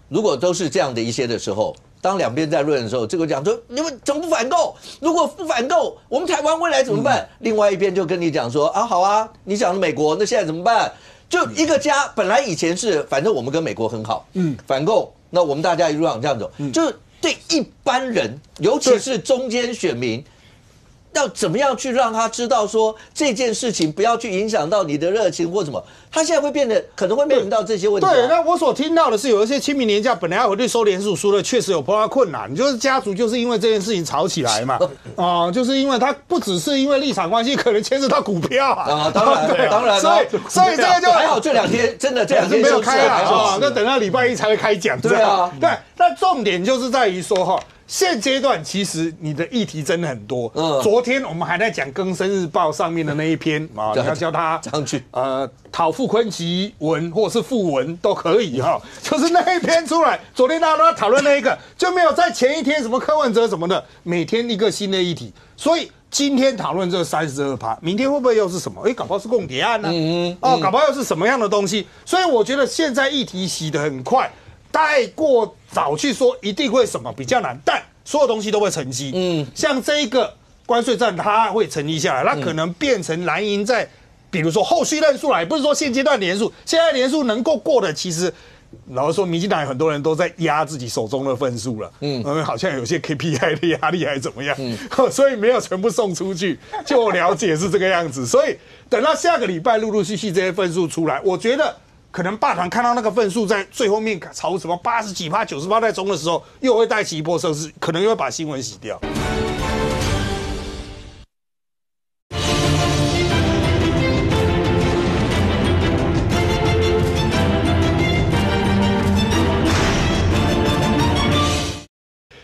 如果都是这样的一些的时候，当两边在论的时候，这个讲说你们怎么不反共？如果不反共，我们台湾未来怎么办？另外一边就跟你讲说好啊，你讲的美国，那现在怎么办？就一个家本来以前是反正我们跟美国很好，反共，那我们大家一路上这样走，就是对一般人，尤其是中间选民。要怎么样去让他知道说这件事情不要去影响到你的热情或什么？他现在会变得可能会面临到这些问题。对，那我所听到的是，有一些清明年假本来要回去收联署书的，确实有碰到困难，就是家族就是因为这件事情吵起来嘛。就是因为他不只是因为立场关系，可能牵涉到股票啊。当然，所以这个就还好，这2天真的这2天没有开啊，那等到礼拜1才会开讲。对啊，对，但重点就是在于说哈。现阶段其实你的议题真的很多。昨天我们还在讲《更生日报》上面的那一篇啊，你要叫他上去讨傅昆萁文或是傅文都可以哈，就是那一篇出来，昨天大家都在讨论那一个，就没有在前一天什么柯文哲什么的，每天一个新的议题，所以今天讨论这32%，明天会不会又是什么？搞不好是共谍案呢？搞不好又是什么样的东西？所以我觉得现在议题洗得很快。太过早去说一定会什么比较难，但所有东西都会沉积。像这一个关税战，它会沉积下来，它可能变成蓝营在，比如说后续论述来，不是说现阶段连数，现在连数能够过的，其实老实说，民进党有很多人都在压自己手中的分数了。好像有些 KPI 的压力还怎么样，所以没有全部送出去。就我了解是这个样子，所以等到下个礼拜陆陆续续这些分数出来，我觉得。可能霸团看到那个分数在最后面朝什么80几%、90%在中的时候，又会带起一波声势，可能又会把新闻洗掉。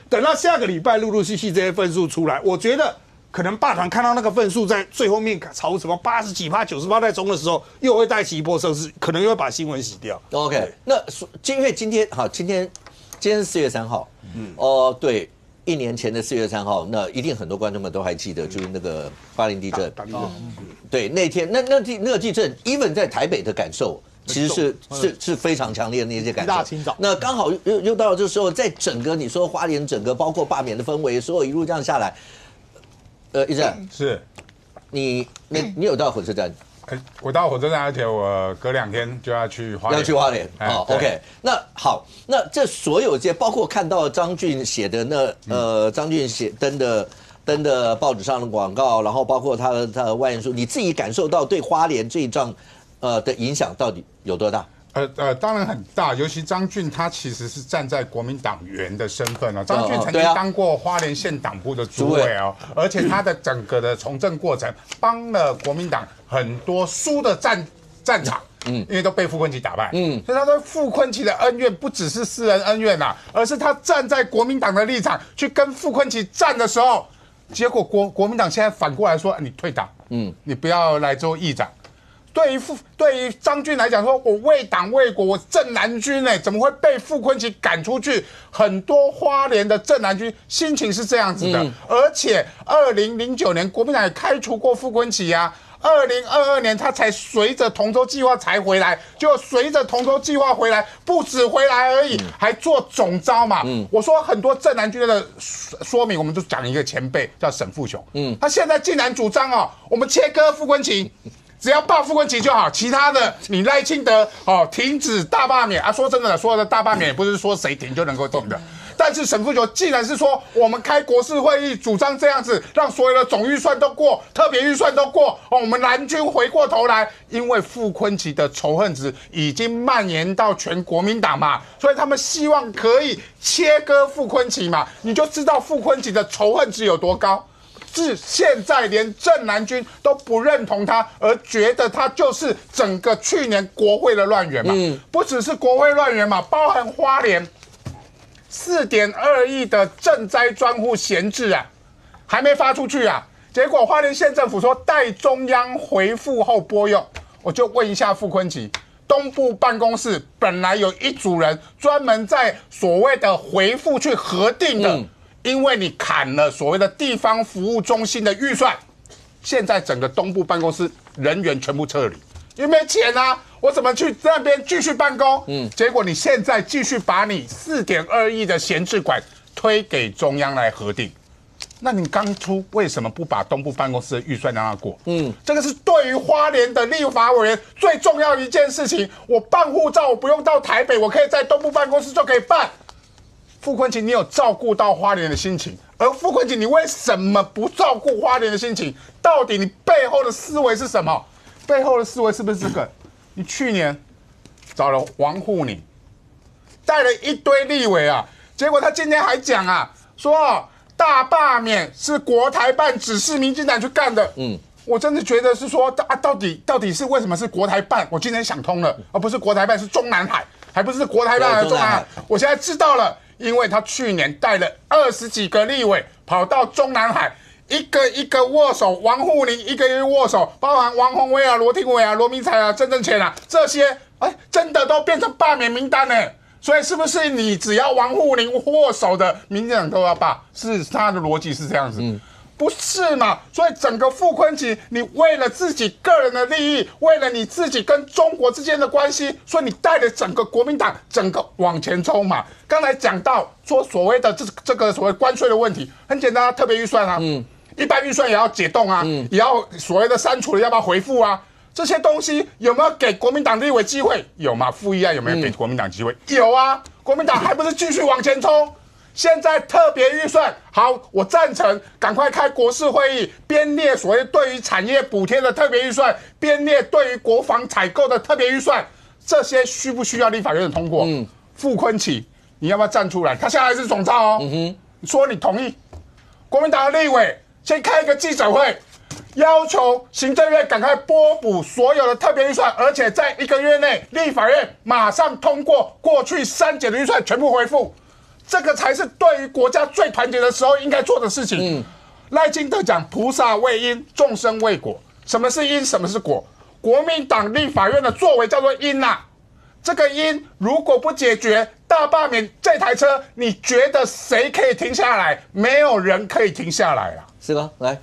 等到下个礼拜陆陆续续这些分数出来，我觉得。可能霸团看到那个分数在最后面朝什么80几%、90%在中的时候，又会带起一波声势，可能又会把新闻洗掉。OK， 那因为今天是4月3号，对，1年前的4月3号，那一定很多观众们都还记得，就是那个花莲地震。对，那天那个地震 ，even 在台北的感受。其实是非常强烈的那些感受。那刚好又到了这时候，在整个你说花莲整个包括罢免的氛围，所有一路这样下来。一正是，你有到火车站？我到火车站，而且我隔2天就要去花莲。要去花莲，OK。那好，那这所有这些，包括看到张俊写的张俊登的报纸上的广告，然后包括他的外言书，你自己感受到对花莲这一仗的影响到底有多大？当然很大，尤其张俊他其实是站在国民党员的身份哦。张俊曾经当过花莲县党部的主委哦，而且他的整个的从政过程帮了国民党很多输的战场，因为都被傅昆萁打败，所以他对傅昆萁的恩怨不只是私人恩怨呐，而是他站在国民党的立场去跟傅昆萁战的时候，结果国民党现在反过来说你退党，你不要来做议长。对于张俊来讲，说我为党为国，我正蓝军怎么会被傅昆萁赶出去？很多花莲的正蓝军心情是这样子的，而且2009年国民党也开除过傅昆萁啊。2022年他才随着同舟计划才回来，就随着同舟计划回来，不止回来而已，还做总召嘛。我说很多正蓝军的说明，我们就讲一个前辈叫沈富雄，他现在竟然主张我们切割傅昆萁。只要罢傅昆萁就好，其他的你赖清德停止大罢免啊！说真的，所有的大罢免也不是说谁停就能够停的。但是沈富雄既然是说我们开国事会议主张这样子，让所有的总预算都过，特别预算都过我们蓝军回过头来，因为傅昆萁的仇恨值已经蔓延到全国民党嘛，所以他们希望可以切割傅昆萁嘛，你就知道傅昆萁的仇恨值有多高。至现在连正蓝军都不认同他，而觉得他就是整个去年国会的乱源嘛，不只是国会乱源嘛，包含花莲4.2亿的赈灾专户闲置啊，还没发出去啊，结果花莲县政府说待中央回复后拨用，我就问一下傅昆萁。东部办公室本来有一组人专门在所谓的回复去核定的。因为你砍了所谓的地方服务中心的预算，现在整个东部办公室人员全部撤离，因为没钱啊，我怎么去那边继续办公？结果你现在继续把你4.2亿的闲置款推给中央来核定，那你当初为什么不把东部办公室的预算让它过？这个是对于花莲的立法委员最重要的一件事情。我办护照，我不用到台北，我可以在东部办公室就可以办。傅昆萁，你有照顾到花莲的心情，而傅昆萁，你为什么不照顾花莲的心情？到底你背后的思维是什么？背后的思维是不是这个？你去年找了王沪宁，带了一堆立委啊，结果他今天还讲啊，说大罢免是国台办指示民进党去干的。我真的觉得是说到底是为什么是国台办？我今天想通了，而不是国台办是中南海，还不是国台办的中南海。我现在知道了，因为他去年带了20几个立委跑到中南海，一个一个握手，王沪宁一个一个握手，包含王宏威啊、罗廷伟啊、罗明才啊、郑正乾啊这些，真的都变成罢免名单呢。所以是不是你只要王沪宁握手的，民进党都要罢？是他的逻辑是这样子。不是嘛？所以整个傅昆萁，你为了自己个人的利益，为了你自己跟中国之间的关系，所以你带着整个国民党整个往前冲嘛。刚才讲到说所谓的这个所谓关税的问题，很简单啊，特别预算啊，一般预算也要解冻啊，也要所谓的删除了要不要回复啊？这些东西有没有给国民党立委机会？有吗？复议案有没有给国民党机会？有啊，国民党还不是继续往前冲？现在特别预算好，我赞成赶快开国事会议，编列所谓对于产业补贴的特别预算，编列对于国防采购的特别预算，这些需不需要立法院的通过？傅昆萁，你要不要站出来？他现在还是总召哦，说你同意，国民党的立委先开一个记者会，要求行政院赶快拨补所有的特别预算，而且在1个月内，立法院马上通过过去删减的预算全部恢复。这个才是对于国家最团结的时候应该做的事情。赖清德讲菩萨为因，众生为果。什么是因？什么是果？国民党立法院的作为叫做因啊。这个因如果不解决，大罢免这台车，你觉得谁可以停下来？没有人可以停下来啊。是吗？来，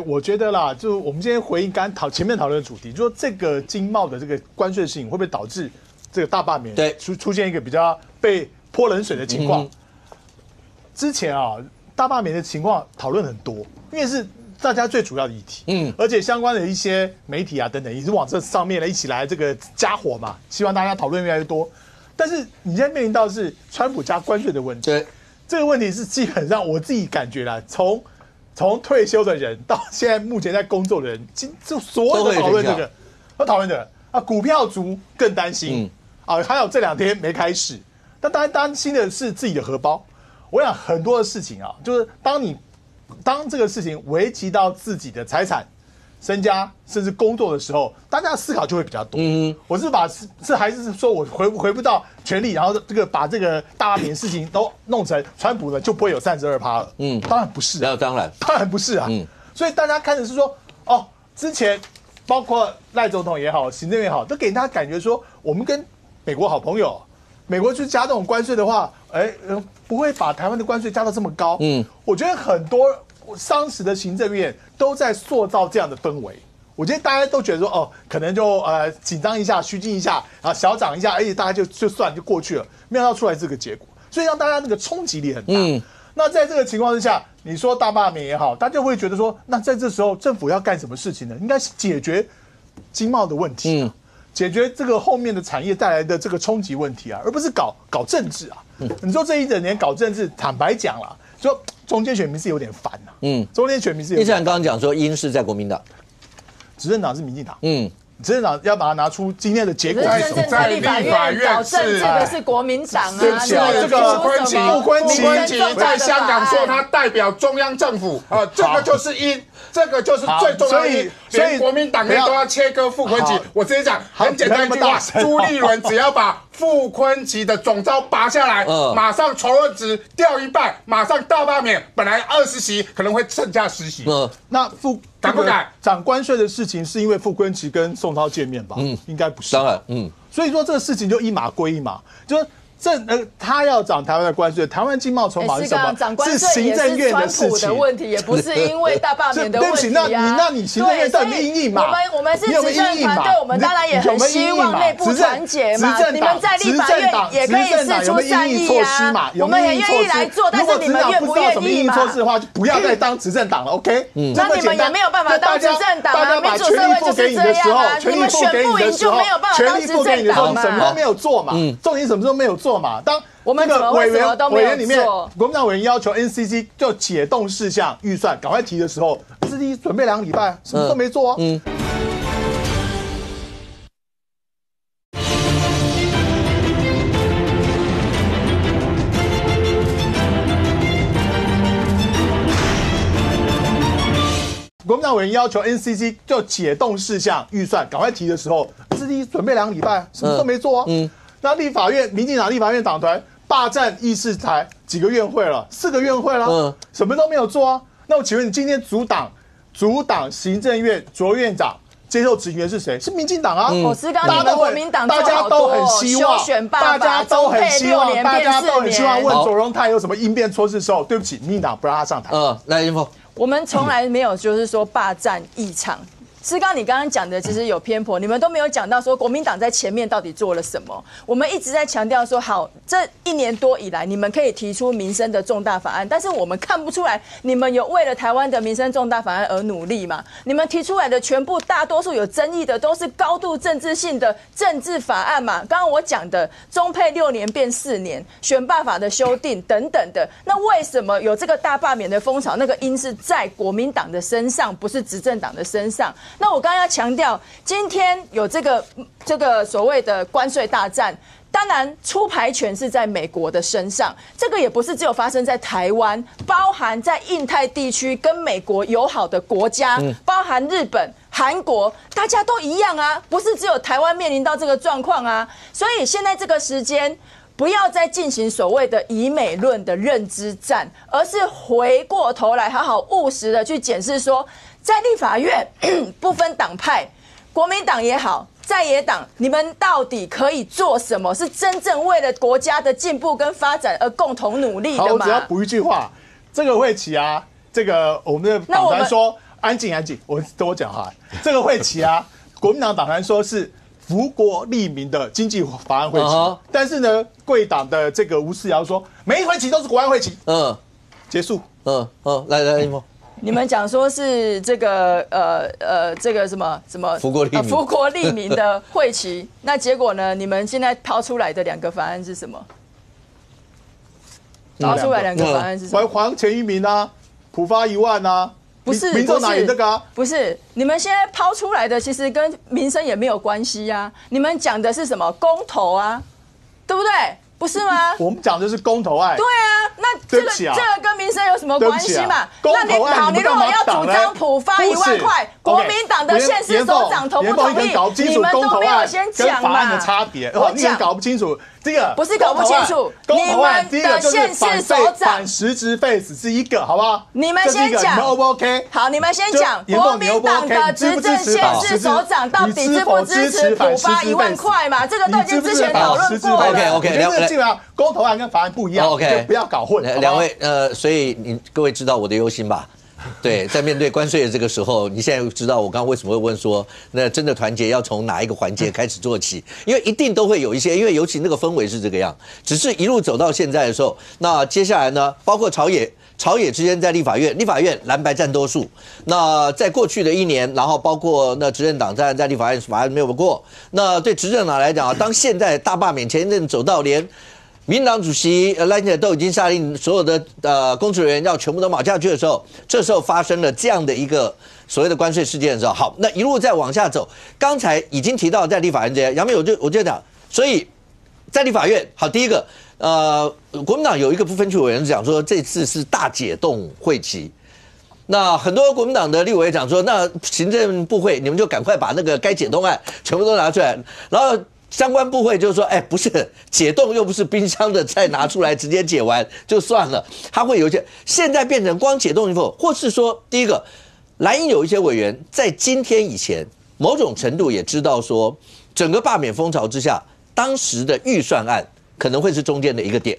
我觉得啦，就我们今天回应刚前面讨论的主题，就说这个经贸的这个关税事情会不会导致这个大罢免出现一个比较被泼冷水的情况？之前啊，大罢免的情况讨论很多，因为是大家最主要的议题，而且相关的一些媒体啊等等，也是往这上面一起来这个加火嘛，希望大家讨论越来越多。但是你现在面临到是川普加关税的问题，这个问题是基本上我自己感觉啦，从退休的人到现在目前在工作的人，就所有的讨论这个，都讨论的啊，股票族更担心啊，还有这2天没开市，但大家担心的是自己的荷包。我想很多的事情啊，就是当这个事情危及到自己的财产、身家，甚至工作的时候，大家的思考就会比较多。我是还是说我回不到权力，然后把这个大罢免事情都弄成川普呢，就不会有32%了。当然不是，当然不是啊。所以大家开始是说，之前包括赖总统也好，行政院也好，都给大家感觉说，我们跟美国好朋友。美国去加这种关税的话，不会把台湾的关税加到这么高。我觉得很多当时的行政院都在塑造这样的氛围。我觉得大家都觉得说，可能就紧张一下、虚惊一下，然后小涨一下，而且大家就算就过去了，没想到出来这个结果，所以让大家那个冲击力很大。那在这个情况之下，你说大罢免也好，大家会觉得说，那在这时候政府要干什么事情呢？应该是解决经贸的问题。解决这个后面的产业带来的这个冲击问题啊，而不是搞政治啊。你说这一整年搞政治，坦白讲啦，说中间选民是有点烦呐。中间选民是有点烦。叶刚刚讲说，因是在国民党，执政党是民进党。执政党要把它拿出今天的结果，在立法院搞政治的是国民党啊。这个傅昆萁在香港说他代表中央政府啊，这个就是因，这个就是最重要的因。所以国民党内都要切割傅昆萁。我直接讲，很简单一句话：朱立伦只要把傅昆萁的总召拔下来，马上仇恨值掉一半，马上大罢免，本来20席可能会剩下10席。那敢不敢涨关税的事情是因为傅昆萁跟宋涛见面吧？应该不是。当然，所以说这个事情就一码归一码，就是他要涨台湾的关税，台湾经贸筹码是什么？是行政院的事情。的问题也不是因为大罢免的问题啊。对不起，那你行政院到底有没有因应嘛？我们是执政团队，我们当然也很希望内部团结嘛。你们在立法院也可以释出善意啊，我们也愿意来做，但是你们愿不愿意嘛？措施的话，就不要再当执政党了 ，OK？那你们也没有办法当执政党啊，民主社会就是这样啊，你们选不赢就没有办法当执政党嘛。什么都没有做嘛，重点什么都没有做。做嘛。当我们怎么为什么都没有做？国民党委员要求 NCC 就解冻事项预算赶快提的时候，自己准备2个礼拜，什么都没做啊。国民党委员要求 NCC 就解冻事项预算赶快提的时候，自己准备2个礼拜，什么都没做啊。那立法院民进党立法院党团霸占议事台几个院会了，4个院会了，什么都没有做啊。那我请问你，今天阻挡行政院卓院长接受质询的是谁？是民进党啊。大家国民党大家都很希望，大家都很希望问左荣泰有什么应变措施的时候，对不起，民进党不让他上台。来云峰。我们从来没有就是说霸占议场。思刚，你刚刚讲的其实有偏颇，你们都没有讲到说国民党在前面到底做了什么。我们一直在强调说，好，这1年多以来，你们可以提出民生的重大法案，但是我们看不出来你们有为了台湾的民生重大法案而努力嘛？你们提出来的全部大多数有争议的，都是高度政治性的政治法案嘛？刚刚我讲的中配6年变4年，选罢法的修订等等的，那为什么有这个大罢免的风潮？那个因是在国民党的身上，不是执政党的身上。那我刚刚要强调，今天有这个所谓的关税大战，当然出牌权是在美国的身上，这个也不是只有发生在台湾，包含在印太地区跟美国友好的国家，包含日本、韩国，大家都一样啊，不是只有台湾面临到这个状况啊，所以现在这个时间。不要再进行所谓的以美论的认知战，而是回过头来好好务实的去检视说，在立法院不分党派，国民党也好，在野党，你们到底可以做什么？是真正为了国家的进步跟发展而共同努力的吗？好，我只要补一句话，这个会期啊，这个我们的党团说安静，我等我讲哈，这个会期啊，国民党党团说是。福国利民的经济法案会期，但是呢，贵党的这个吴思瑶说，每一会期都是国安会期，结束，来，一峰，你们讲说是这个这个什么福国利民的会期，那结果呢？你们现在抛出来的2个法案是什么？抛出来2个法案是什么？还钱于民啊，普发1万啊。不是，民众哪有这个啊？不是，你们现在抛出来的其实跟民生也没有关系啊。你们讲的是什么公投啊，对不对？不是吗？我们讲的是公投案。对啊，那这个跟民生有什么关系嘛？那你好，你如果要主张普发1万块，国民党的县市首长同不同意？你们都没有先讲嘛？法案的差别，你也搞不清楚。这个不是搞不清楚，你们的县市首长反实质废死是一个，好不好？你们先讲，你们 O 不 OK？好，你们先讲，国民党的执政县市首长到底支不支持普发1万块嘛？这个都已经之前讨论过了。OK， 基本上公投案跟法案不一样，就不要搞混。2位，所以各位知道我的忧心吧？对，在面对关税的这个时候，你现在知道我刚刚为什么会问说，那真的团结要从哪一个环节开始做起？因为一定都会有一些，因为尤其那个氛围是这个样，只是一路走到现在的时候，那接下来呢，包括朝野之间在立法院蓝白占多数。那在过去的1年，然后包括那执政党在立法院法案没有过，那对执政党来讲啊，当现在大罢免前一阵走到连。民进党主席赖清德都已经下令所有的公职人员要全部都卯下去的时候，这时候发生了这样的一个所谓的关税事件的时候，好，那一路再往下走，刚才已经提到在立法院这些，杨明我就讲，所以在立法院，好，第一个，国民党有一个不分区委员讲说这次是大解冻会期。那很多国民党的立委讲说，那行政部会你们就赶快把那个该解冻案全部都拿出来，然后。相关部会就是说，不是解冻又不是冰箱的，再拿出来直接解完就算了，它会有一些现在变成光解冻以后，或是说第一个，蓝营有一些委员在今天以前某种程度也知道说，整个罢免风潮之下，当时的预算案可能会是中间的一个点，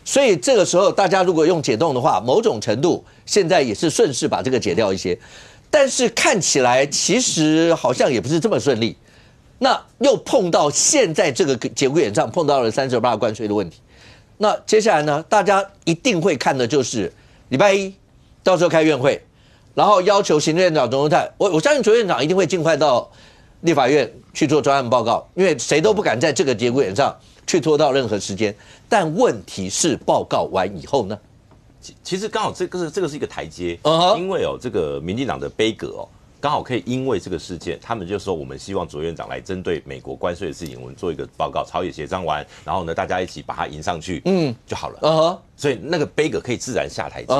所以这个时候大家如果用解冻的话，某种程度现在也是顺势把这个解掉一些，但是看起来其实好像也不是这么顺利。那又碰到现在这个节骨眼上碰到了38关税的问题，那接下来呢，大家一定会看的就是礼拜1到时候开院会，然后要求行政院长卓荣泰，我相信卓院长一定会尽快到立法院去做专案报告，因为谁都不敢在这个节骨眼上去拖到任何时间。但问题是，报告完以后呢？其实刚好这个是一个台阶，因为这个民进党的杯葛刚好可以因为这个事件，他们就说我们希望卓院长来针对美国关税的事情，我们做一个报告，朝野协商完，然后呢大家一起把它迎上去，就好了。所以那个杯葛可以自然下台阶。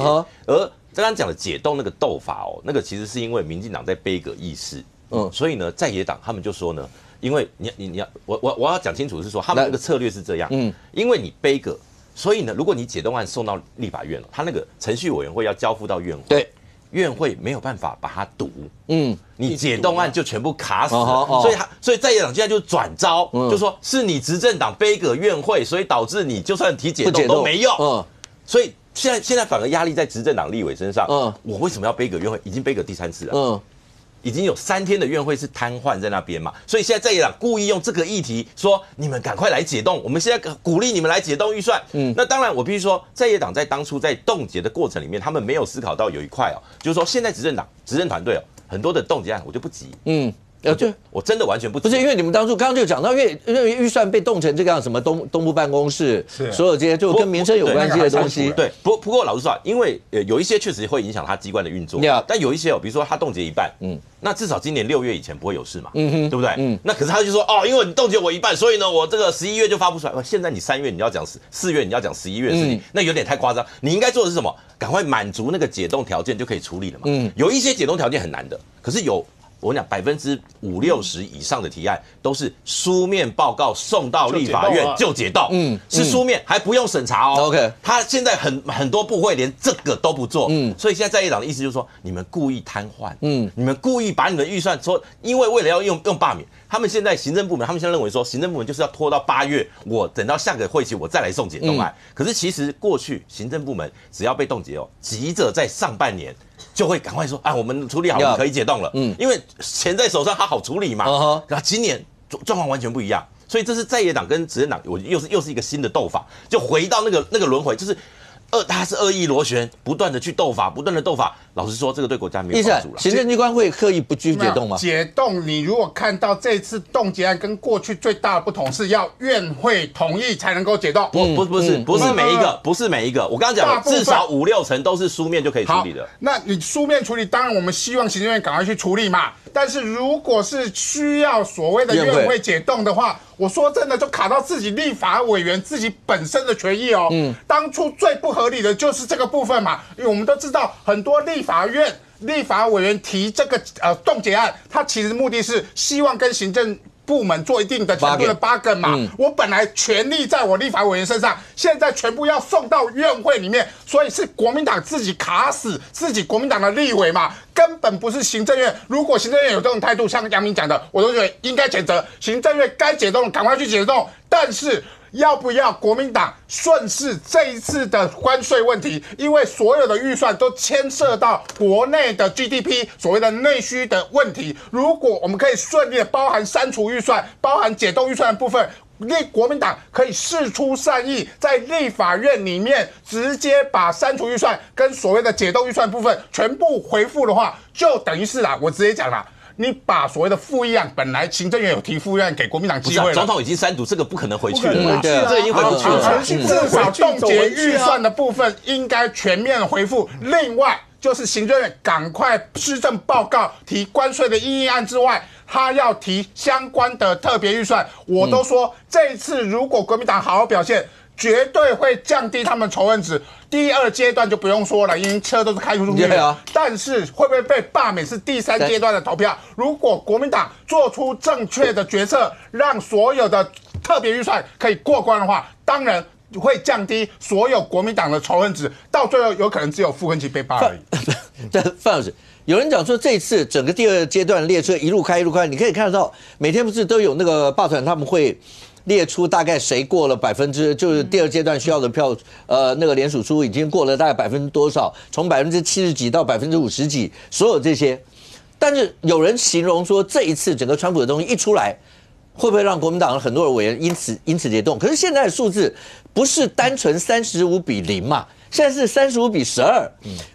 而刚刚讲的解冻那个斗法那个其实是因为民进党在杯葛议事，所以呢在野党他们就说呢，因为你要我要讲清楚是说他们那个策略是这样，因为你杯葛，所以呢如果你解冻案送到立法院了，他那个程序委员会要交付到院会。对。院会没有办法把它堵，你解冻案就全部卡死了，所以在野党现在就转招，就说是你执政党杯葛院会，所以导致你就算提解冻都没用，所以现在反而压力在执政党立委身上，我为什么要杯葛院会？已经杯葛第3次了，已经有3天的院会是瘫痪在那边嘛，所以现在在野党故意用这个议题说你们赶快来解冻，我们现在鼓励你们来解冻预算。那当然我必须说，在野党在当初在冻结的过程里面，他们没有思考到有一块就是说现在执政团队很多的冻结案我就不急，我真的完全不是因为你们当初刚刚就讲到，因为预算被冻成这个样，什么东部办公室，所有这些就跟民生有关系的东西。对，不过老实说，因为有一些确实会影响他机关的运作，但有一些比如说他冻结一半，那至少今年6月以前不会有事嘛，对不对？那可是他就说因为你冻结我一半，所以呢我这个11月就发不出来。现在你3月你要讲4月你要讲11月的事情，那有点太夸张。你应该做的是什么？赶快满足那个解冻条件就可以处理了嘛。有一些解冻条件很难的，可是我讲50%-60%以上的提案都是书面报告送到立法院就解冻，是书面还不用审查OK， 他现在很多部会连这个都不做，所以现在在野党的意思就是说，你们故意瘫痪，你们故意把你们的预算说，因为为了要用罢免，他们现在行政部门，他们现在认为说，行政部门就是要拖到8月，我等到下个会期我再来送解冻案。可是其实过去行政部门只要被冻结急着在上半年就会赶快说我们处理好了可以解冻了，因为钱在手上，它好处理嘛。然后今年状况完全不一样，所以这是在野党跟执政党，我又是一个新的斗法，就回到那个轮回，就是他是恶意螺旋，不断的去斗法，不断的斗法。老实说，这个对国家没有帮助了。行政机关会刻意不去解冻吗？解冻，你如果看到这次冻结案跟过去最大的不同是要院会同意才能够解冻。不是每一个，不是每一个。我刚刚讲至少5-6成都是书面就可以处理的。那你书面处理，当然我们希望行政院赶快去处理嘛。但是如果是需要所谓的院会解冻的话，我说真的就卡到自己立法委员自己本身的权益当初最不合理的就是这个部分嘛，因为我们都知道很多立法院立法委员提这个冻结案，他其实目的是希望跟行政部门做一定的程度的bargain嘛。我本来权力在我立法委员身上，现在全部要送到院会里面，所以是国民党自己卡死自己国民党的立委嘛，根本不是行政院。如果行政院有这种态度，像杨明讲的，我都觉得应该谴责。行政院该解冻赶快去解冻，但是要不要国民党顺势这一次的关税问题？因为所有的预算都牵涉到国内的 GDP， 所谓的内需的问题。如果我们可以顺利的包含删除预算、包含解冻预算的部分，国民党可以释出善意，在立法院里面直接把删除预算跟所谓的解冻预算部分全部回复的话，就等于是我直接讲了。你把所谓的复议案，本来行政院有提复议案给国民党机会了，总统已经删除，这个不可能回去了，这已经回不去了。至少冻结预算的部分应该全面回复。另外就是行政院赶快施政报告提关税的因应案之外，他要提相关的特别预算。我都说这一次如果国民党好好表现，绝对会降低他们仇恨值。第2阶段就不用说了，因为车都是开出去的。但是会不会被罢免是第3阶段的投票。如果国民党做出正确的决策，让所有的特别预算可以过关的话，当然会降低所有国民党的仇恨值，到最后有可能只有傅昆萁被罢而已。范老师，有人讲说这一次整个第2阶段列车一路开，你可以看得到每天不是都有那个罢团他们会列出大概谁过了就是第2阶段需要的票，那个联署书已经过了大概多少，从70%几到50%几，所有这些。但是有人形容说，这一次整个川普的东西一出来，会不会让国民党很多的委员因此解冻？可是现在的数字不是单纯35-0嘛，现在是35-12。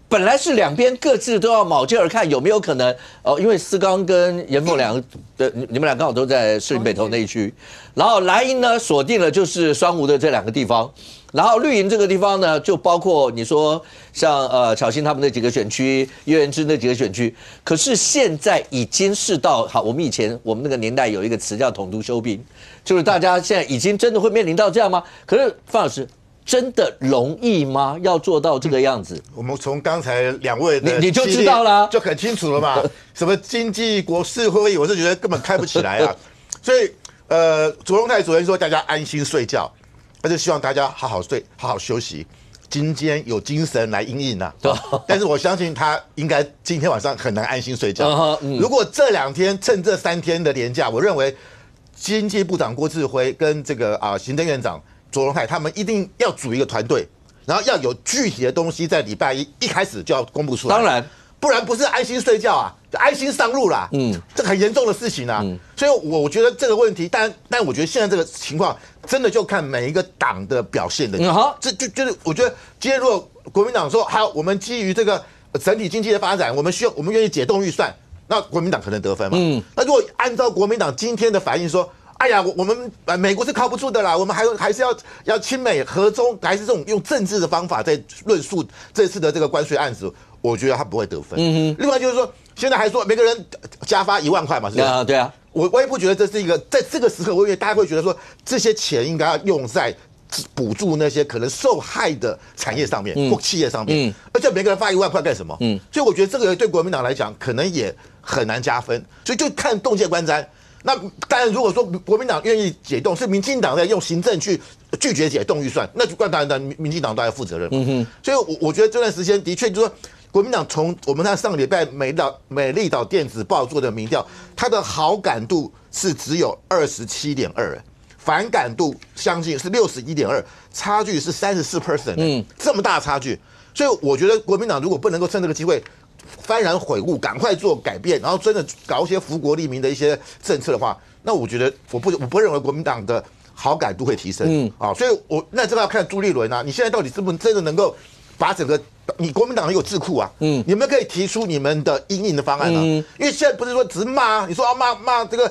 本来是两边各自都要卯劲儿看有没有可能因为思刚跟严凤两个你们俩刚好都在士林北投那一区，然后蓝营呢锁定了就是双吴的这两个地方。然后绿营这个地方呢，就包括你说像巧芯他们那几个选区，叶元之那几个选区。可是现在已经是到好，我们那个年代有一个词叫统独休兵，就是大家现在已经真的会面临到这样吗？可是范老师，真的容易吗？要做到这个样子？我们从刚才两位的你就知道了，就很清楚了嘛。什么经济国事会议，我是觉得根本开不起来啊。所以卓荣泰昨天说大家安心睡觉。他就希望大家好好睡，好好休息，今天有精神来因应啊。但是我相信他应该今天晚上很难安心睡觉。如果这2天趁这3天的连假，我认为经济部长郭志辉跟这个行政院长卓荣泰他们一定要组一个团队，然后要有具体的东西在礼拜一开始就要公布出来。当然。不然不是安心睡觉啊，安心上路啦。这很严重的事情啊。所以我觉得这个问题，但我觉得现在这个情况，真的就看每一个党的表现的。这就是我觉得今天如果国民党说好，我们基于这个整体经济的发展，我们愿意解冻预算，那国民党可能得分嘛。那如果按照国民党今天的反应说，哎呀，我们美国是靠不住的啦，我们还是要亲美和中，还是这种用政治的方法在论述这次的这个关税案子。我觉得他不会得分。另外就是说，现在还说每个人加发1万块嘛，是吧？对啊。我也不觉得这是一个在这个时刻，我以为大家会觉得说这些钱应该要用在补助那些可能受害的产业上面或企业上面。而且每个人发1万块干什么？所以我觉得这个对国民党来讲可能也很难加分。所以就看洞见观瞻。那当然，如果说国民党愿意解冻，是民进党在用行政去拒绝解冻预算，那就当然民进党都要负责任。所以我觉得这段时间的确就是说。国民党从我们看上个礼拜美丽岛电子报做的民调，它的好感度是只有27.2，反感度相近是61.2，差距是34%，这么大差距。所以我觉得国民党如果不能够趁这个机会幡然悔悟，赶快做改变，然后真的搞一些福国利民的一些政策的话，那我觉得我不认为国民党的好感度会提升。所以那这个要看朱立伦啊，你现在到底是不是真的能够把整个。你国民党有智库啊，你们可以提出你们的因应的方案啊，因为现在不是说只是骂，你说骂这个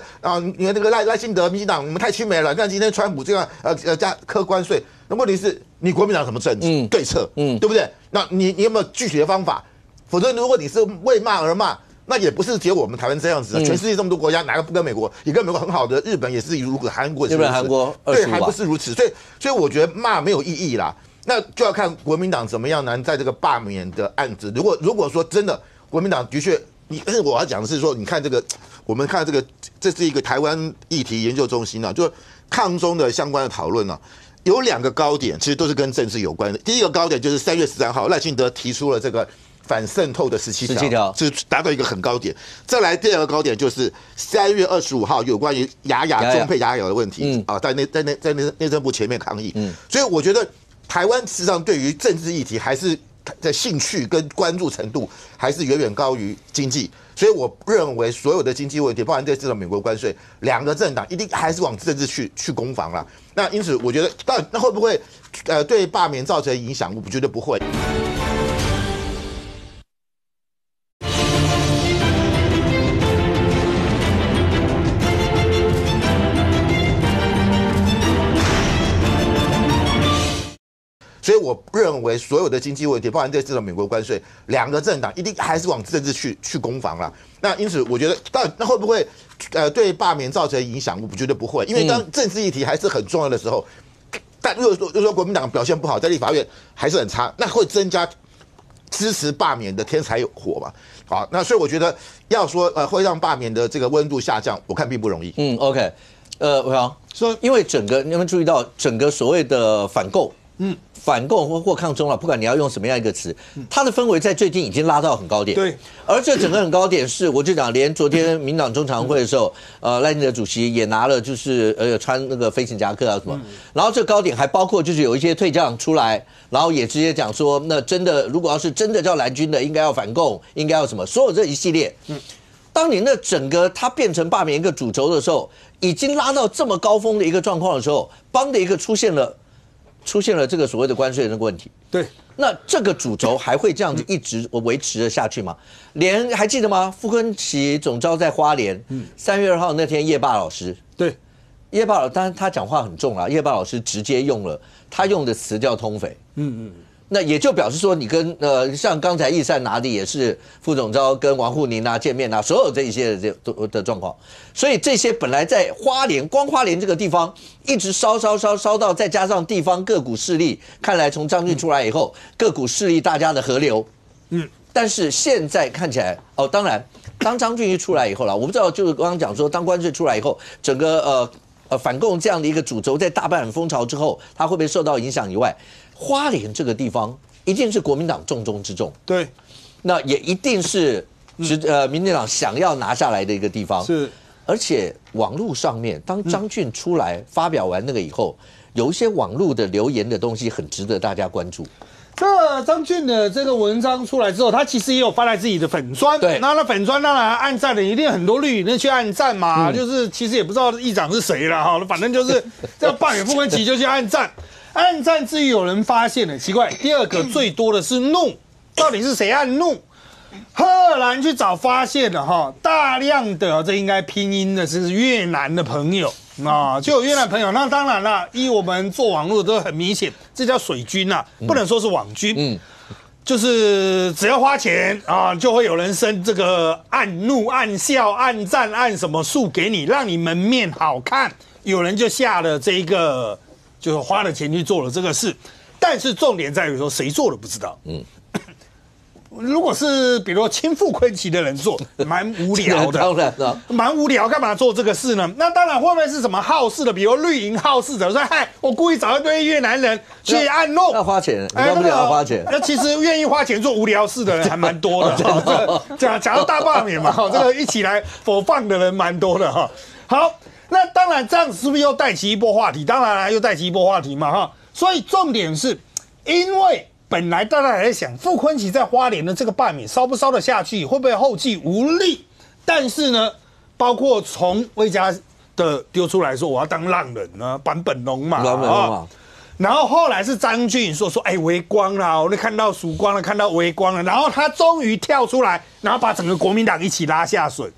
你看这个赖清德民进党你们太亲美了，看今天川普这样加科关税，那问题是你国民党有什么政治对策，对不对？那你有没有具体的方法？否则如果你是为骂而骂，那也不是只有我们台湾这样子，全世界这么多国家哪个不跟美国？也跟美国很好的日本也是如此，韩国也是如此，韩国对还不是如此，所以我觉得骂没有意义啦。那就要看国民党怎么样呢？在这个罢免的案子，如果说真的国民党的确，但是我要讲的是说，你看这个，我们看这个，这是一个台湾议题研究中心啊，就抗中的相关的讨论啊，有2个高点，其实都是跟政治有关的。第一个高点就是3月13号赖清德提出了这个反渗透的17条，是达到一个很高点。再来第2个高点就是3月25号有关于中配雅雅的问题在内政部前面抗议。所以我觉得。台湾事实上对于政治议题还是的兴趣跟关注程度还是远远高于经济，所以我认为所有的经济问题，包含这次的美国关税，2个政党一定还是往政治去攻防啦。那因此我觉得，那会不会对罢免造成影响？我觉得不会。所以我认为所有的经济问题，包含这次的美国关税，2个政党一定还是往政治去攻防啦。那因此我觉得，那会不会对罢免造成影响？我觉得不会，因为当政治议题还是很重要的时候，但如果说国民党表现不好，在立法院还是很差，那会增加支持罢免的天才火嘛。好，那所以我觉得要说会让罢免的这个温度下降，我看并不容易。OK，伟航说，因为整个你有没有注意到整个所谓的反共？反共或抗中了，不管你要用什么样一个词，它的氛围在最近已经拉到很高点。对，而这整个很高点是，我就讲，连昨天民党中常会的时候，赖清德主席也拿了，就是穿那个飞行夹克啊什么，然后这高点还包括就是有一些退将出来，然后也直接讲说，那真的如果要是真的叫蓝军的，应该要反共，应该要什么，所有这一系列。当你那整个它变成罢免一个主轴的时候，已经拉到这么高峰的一个状况的时候，邦的一个出现了这个所谓的关税的那个问题。对，那这个主轴还会这样子一直维持着下去吗？还记得吗？傅昆萁总召在花莲，3月2号那天，叶霸老师对。叶霸老，当然他讲话很重啊。叶霸老师直接用的词叫通匪，那也就表示说，你跟像刚才易善拿的也是副总召跟王沪宁见面所有这一些的状况，所以这些本来在光花莲这个地方一直烧到，再加上地方个股势力，看来从张俊出来以后，个股势力大家的合流，但是现在看起来当然，当张俊一出来以后了，我不知道，就是刚刚讲说，当关税出来以后，整个反共这样的一个主轴在大半风潮之后，它会不会受到影响以外，花莲这个地方一定是国民党重中之重，对，那也一定是民进党想要拿下来的一个地方，是，而且网络上面，当张俊出来发表完那个以后，有一些网络的留言的东西很值得大家关注。这张俊的这个文章出来之后，他其实也有发在自己的粉专，对，那粉专当然按赞的一定很多绿营去按赞嘛，就是其实也不知道议长是谁了哈，反正就是这罢免傅昆萁就去按赞，按赞至于有人发现了奇怪，第二个最多的是怒，到底是谁按怒？赫然去找发现了哈，大量的这应该拼音的是越南的朋友。就有越南朋友，那当然了，依我们做网络都很明显，这叫水军呐，不能说是网军，就是只要花钱就会有人生这个按怒、按笑、按赞、按什么数给你，让你门面好看。有人就下了这个，就是花了钱去做了这个事，但是重点在于说谁做的不知道。如果是比如说亲傅昆萁的人做，蛮无聊的，当然了，蛮无聊，干嘛做这个事呢？那当然会不会是什么好事的？比如绿营好事者说，嗨，我故意找一堆越南人去按怒，要花钱，要不了要花钱。那其实愿意花钱做无聊事的人还蛮多的。讲到大罢免嘛，这个一起来否放的人蛮多的哈。好，那当然这样子是不是又带起一波话题？当然又带起一波话题嘛哈。所以重点是，因为本来大家还在想，傅昆萁在花莲的这个罢免烧不烧得下去，会不会后继无力？但是呢，包括从魏家的丢出来说我要当浪人呢，坂本龙马然后后来是张俊说微光啦，我看到曙光了，看到微光了，然后他终于跳出来，然后把整个国民党一起拉下水。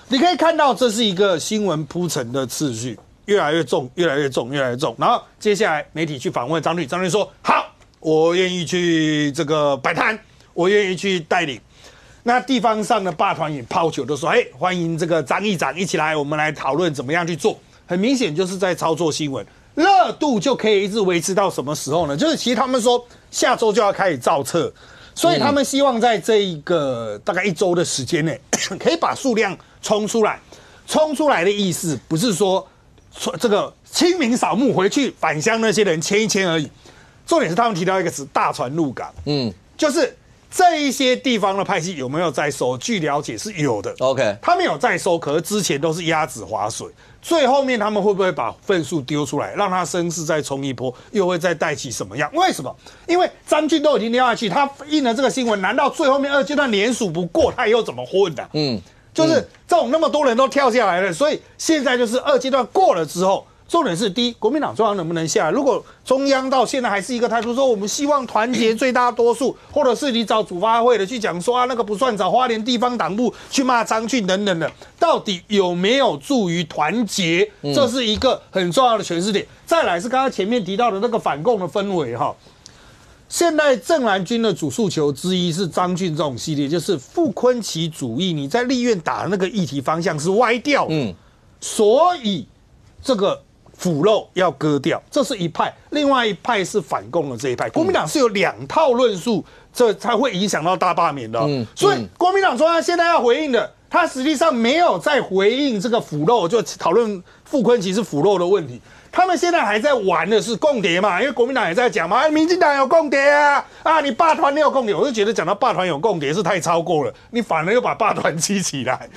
你可以看到这是一个新闻铺陈的次序，越来越重，越来越重，越来越重。然后接下来媒体去访问张俊，张俊说好。我愿意去这个摆摊，我愿意去带领。那地方上的霸团也抛球，都说：“欢迎这个张议长一起来，我们来讨论怎么样去做。”很明显就是在操作新闻，热度就可以一直维持到什么时候呢？就是其实他们说下周就要开始造册，所以他们希望在这一个大概1周的时间内，可以把数量冲出来。冲出来的意思不是说这个清明扫墓回去返乡那些人签一签而已。重点是他们提到一个词，大船入港，就是这一些地方的派系有没有在收？据了解是有的 ，OK， 他们有在收，可是之前都是鸭子划水，最后面他们会不会把份数丢出来，让他声势再冲一波，又会再带起什么样？为什么？因为张俊都已经掉下去，他印了这个新闻，难道最后面2阶段联署不过，他又怎么混的？就是这种那么多人都跳下来了，所以现在就是2阶段过了之后。重点是第一，国民党中央能不能下来？如果中央到现在还是一个态度，说我们希望团结最大多数，或者是你找主发会的去讲说那个不算，找花莲地方党部去骂张俊等等的，到底有没有助于团结？这是一个很重要的诠释点。再来是刚刚前面提到的那个反共的氛围哈。现在正蓝军的主诉求之一是张俊这种系列，就是傅昆萁主义，你在立院打的那个议题方向是歪掉的，所以这个。腐肉要割掉，这是一派；另外一派是反共的这一派。国民党是有2套论述，这才会影响到大罢免的。所以国民党中央现在要回应的，他实际上没有在回应这个腐肉，就讨论傅昆萁是腐肉的问题。他们现在还在玩的是共谍嘛，因为国民党也在讲嘛，民进党有共谍啊，你霸团你有共谍，我就觉得讲到霸团有共谍是太超过了，你反而又把霸团激起来，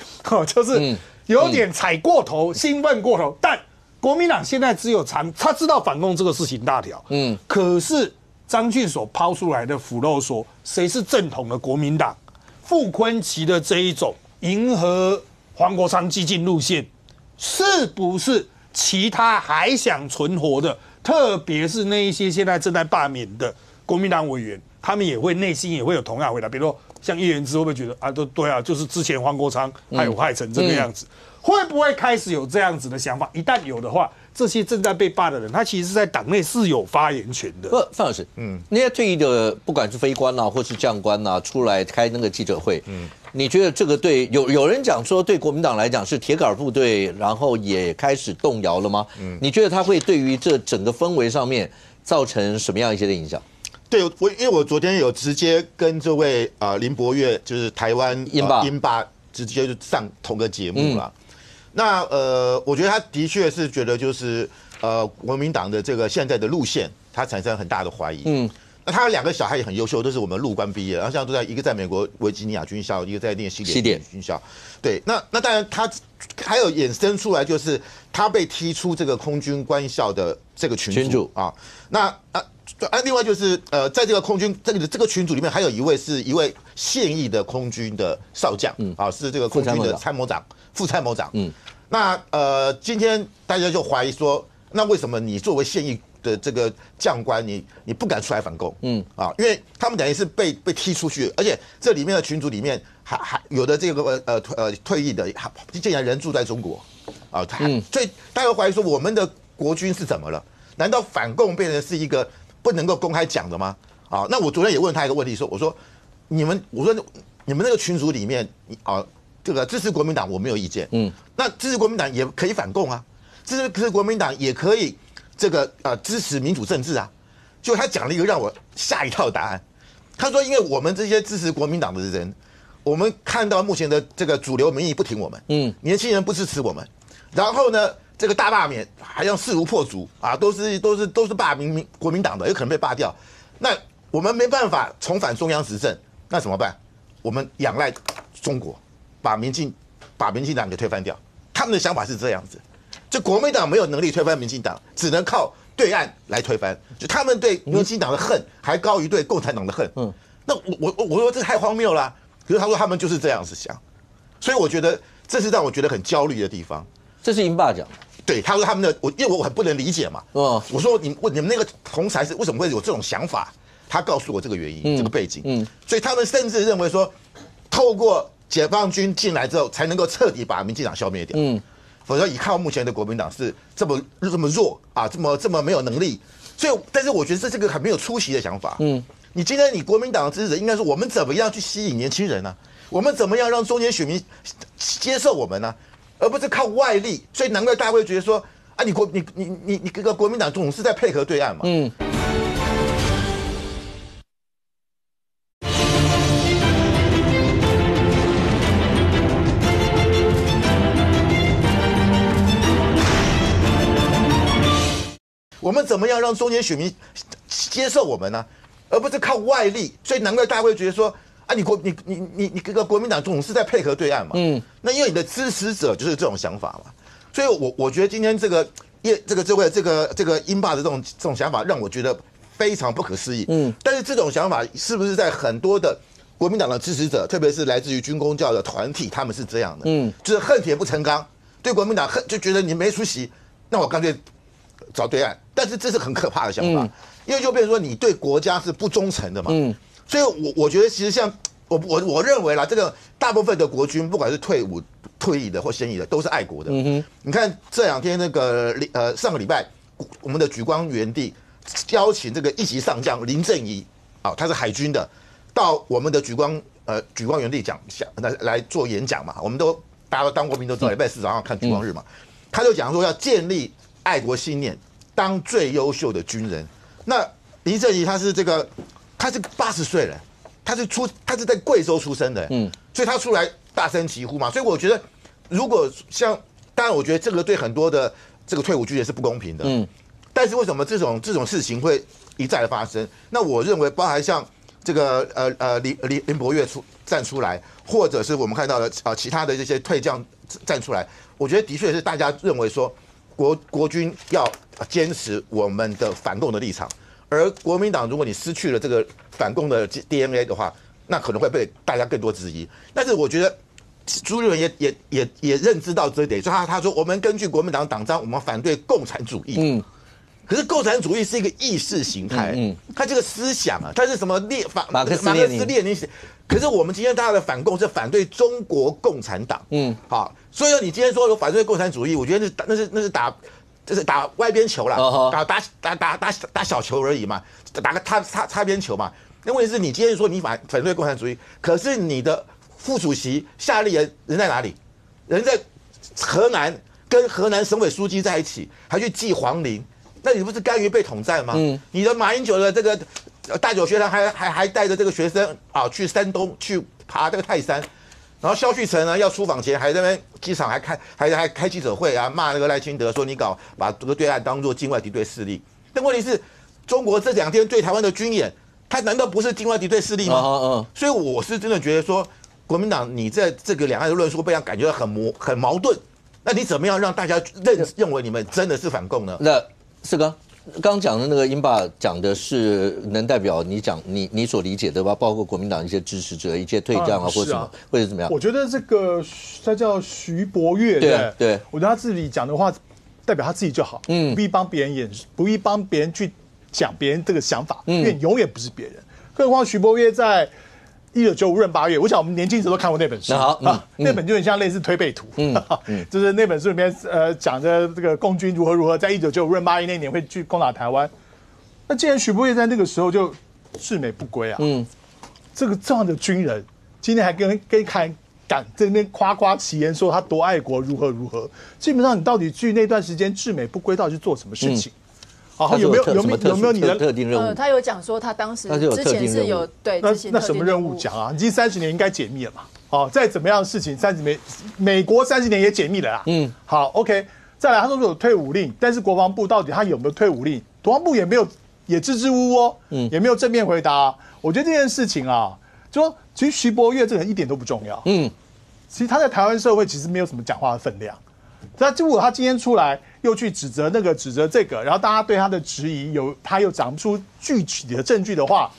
就是有点踩过头，兴奋过头，但。国民党现在只有他知道反共这个事情大条，可是张俊所抛出来的腐肉说，谁是正统的国民党？傅昆萁的这一种迎合黄国昌激进路线，是不是其他还想存活的，特别是那一些现在正在罢免的国民党委员，他们也会内心也会有同样的回答，比如说像叶元之会不会觉得啊，都对啊，就是之前黄国昌害我害成这个样子，会不会开始有这样子的想法？一旦有的话，这些正在被罢的人，他其实是在党内是有发言权的。范老师，那些退役的不管是飞官啊，或是将官啊，出来开那个记者会，你觉得这个对有人讲说对国民党来讲是铁杆部队，然后也开始动摇了吗？你觉得他会对于这整个氛围上面造成什么样一些的影响？对因为我昨天有直接跟这位林伯岳，就是台湾英爸直接就上同个节目了。那我觉得他的确是觉得就是国民党的这个现在的路线，他产生很大的怀疑。那他两个小孩也很优秀，都是我们陆官毕业，然后现在都在一个在美国维吉尼亚军校，一个在念西点军校。对，那当然他还有衍生出来，就是他被踢出这个空军官校的这个群组啊。那另外就是在这个空军这个群组里面，还有一位现役的空军的少将是这个空军的副参谋长。那今天大家就怀疑说，那为什么你作为现役的这个将官，你不敢出来反共？因为他们等于是被踢出去，而且这里面的群组里面还有的这个退役的，竟然人住在中国所以大家怀疑说，我们的国军是怎么了？难道反共变成是一个不能够公开讲的吗？那我昨天也问他一个问题，我说你们那个群组里面这个支持国民党我没有意见，那支持国民党也可以反共啊，支持国民党也可以这个支持民主政治啊。就他讲了一个让我吓一跳的答案，他说因为我们这些支持国民党的人，我们看到目前的这个主流民意不挺我们，年轻人不支持我们，然后呢这个大罢免还像势如破竹都是罢免国民党的，有可能被罢掉，那我们没办法重返中央执政，那怎么办？我们仰赖中国。把民进党给推翻掉，他们的想法是这样子，就国民党没有能力推翻民进党，只能靠对岸来推翻，就他们对民进党的恨还高于对共产党的恨。那我说这太荒谬啦，可是他说他们就是这样子想，所以我觉得这是让我觉得很焦虑的地方。这是英爸讲，对，他说他们的因为我很不能理解嘛，我说你们那个同才是为什么会有这种想法？他告诉我这个原因，这个背景，所以他们甚至认为说，透过解放军进来之后，才能够彻底把民进党消灭掉。否则依靠目前的国民党是这么弱这么没有能力。所以，但是我觉得这是个很没有出息的想法。你今天你国民党的支持者应该说，我们怎么样去吸引年轻人呢？我们怎么样让中间选民接受我们呢？而不是靠外力。所以难怪大家会觉得说，你这个国民党总是在配合对岸嘛。我们怎么样让中间选民接受我们呢？而不是靠外力。所以难怪大家会觉得说，你这个国民党总是在配合对岸嘛。那因为你的支持者就是这种想法嘛。所以我觉得今天这个英爸的这种想法让我觉得非常不可思议。但是这种想法是不是在很多的国民党的支持者，特别是来自于军公教的团体，他们是这样的？就是恨铁不成钢，对国民党就觉得你没出息，那我干脆找对岸。但是这是很可怕的想法，因为就变成说你对国家是不忠诚的嘛。所以我觉得其实像我认为啦，这个大部分的国军，不管是退役的或现役的，都是爱国的。你看这两天那个上个礼拜，我们的莒光园地邀请这个一级上将林正仪他是海军的，到我们的莒光园地来做演讲嘛。我们大家都当过兵都知道，礼拜四早上看莒光日嘛，他就讲说要建立爱国信念，当最优秀的军人。那林正仪他是80岁了，他是在贵州出生的，所以他出来大声疾呼嘛。所以我觉得，如果当然我觉得这个对很多的这个退伍军人是不公平的，但是为什么这种事情会一再的发生？那我认为，包含像这个林伯岳站出来，或者是我们看到的其他的这些退将站出来，我觉得的确是大家认为说国军要坚持我们的反共的立场，而国民党如果你失去了这个反共的 DNA 的话，那可能会被大家更多质疑。但是我觉得朱立伦也认知到这一点，所以他说我们根据国民党党章，我们反对共产主义。可是共产主义是一个意识形态，它这个思想啊，它是什么马克思列宁。可是我们今天大家的反共是反对中国共产党，好，所以说你今天说有反对共产主义，我觉得那是打外边球啦，打小球而已嘛，打个擦边球嘛。那问题是你今天说你反对共产主义，可是你的副主席夏立言人在哪里？人在河南，跟河南省委书记在一起，还去祭皇陵，那你不是甘于被统战吗？你的马英九的这个大九学堂还带着这个学生啊去山东去爬这个泰山，然后萧旭岑呢要出访前还在那边机场还开记者会啊，骂那个赖清德说你把这个对岸当作境外敌对势力。但问题是，中国这2天对台湾的军演，它难道不是境外敌对势力吗？所以我是真的觉得说，国民党你在这个两岸的论述被人感觉很矛盾，那你怎么样让大家认为你们真的是反共呢？那四哥。刚讲的那个英爸讲的是能代表你讲你所理解的吧？包括国民党一些支持者、一些退将啊，或者什么，或者怎么样？我觉得这个他叫徐博岳，对，我觉得他自己讲的话代表他自己就好，不必帮别人不必帮别人去讲别人这个想法，因为你永远不是别人。更何况徐博岳在1995闰8月，我想我们年轻时都看过那本书那本就很像类似推背图，就是那本书里面讲着这个共军如何在1995闰8月那年会去攻打台湾。那既然徐博岳在那个时候就至美不归啊，这样的军人今天还敢在那边夸其言说他多爱国如何，基本上你到底去那段时间至美不归到底是做什么事情？好，有没有你的特定任务？他有讲说他当时之前是有对那什么任务讲啊？已经30年应该解密了嘛？哦，再怎么样的事情美国30年也解密了啦。好 ，OK， 再来他说有退伍令，但是国防部到底他有没有退伍令？国防部也支支吾吾哦，也没有正面回答。我觉得这件事情啊，就说其实徐博岳这个人一点都不重要。其实他在台湾社会其实没有什么讲话的分量。那如果他今天出来又去指责这个，然后大家对他的质疑他又讲不出具体的证据的话，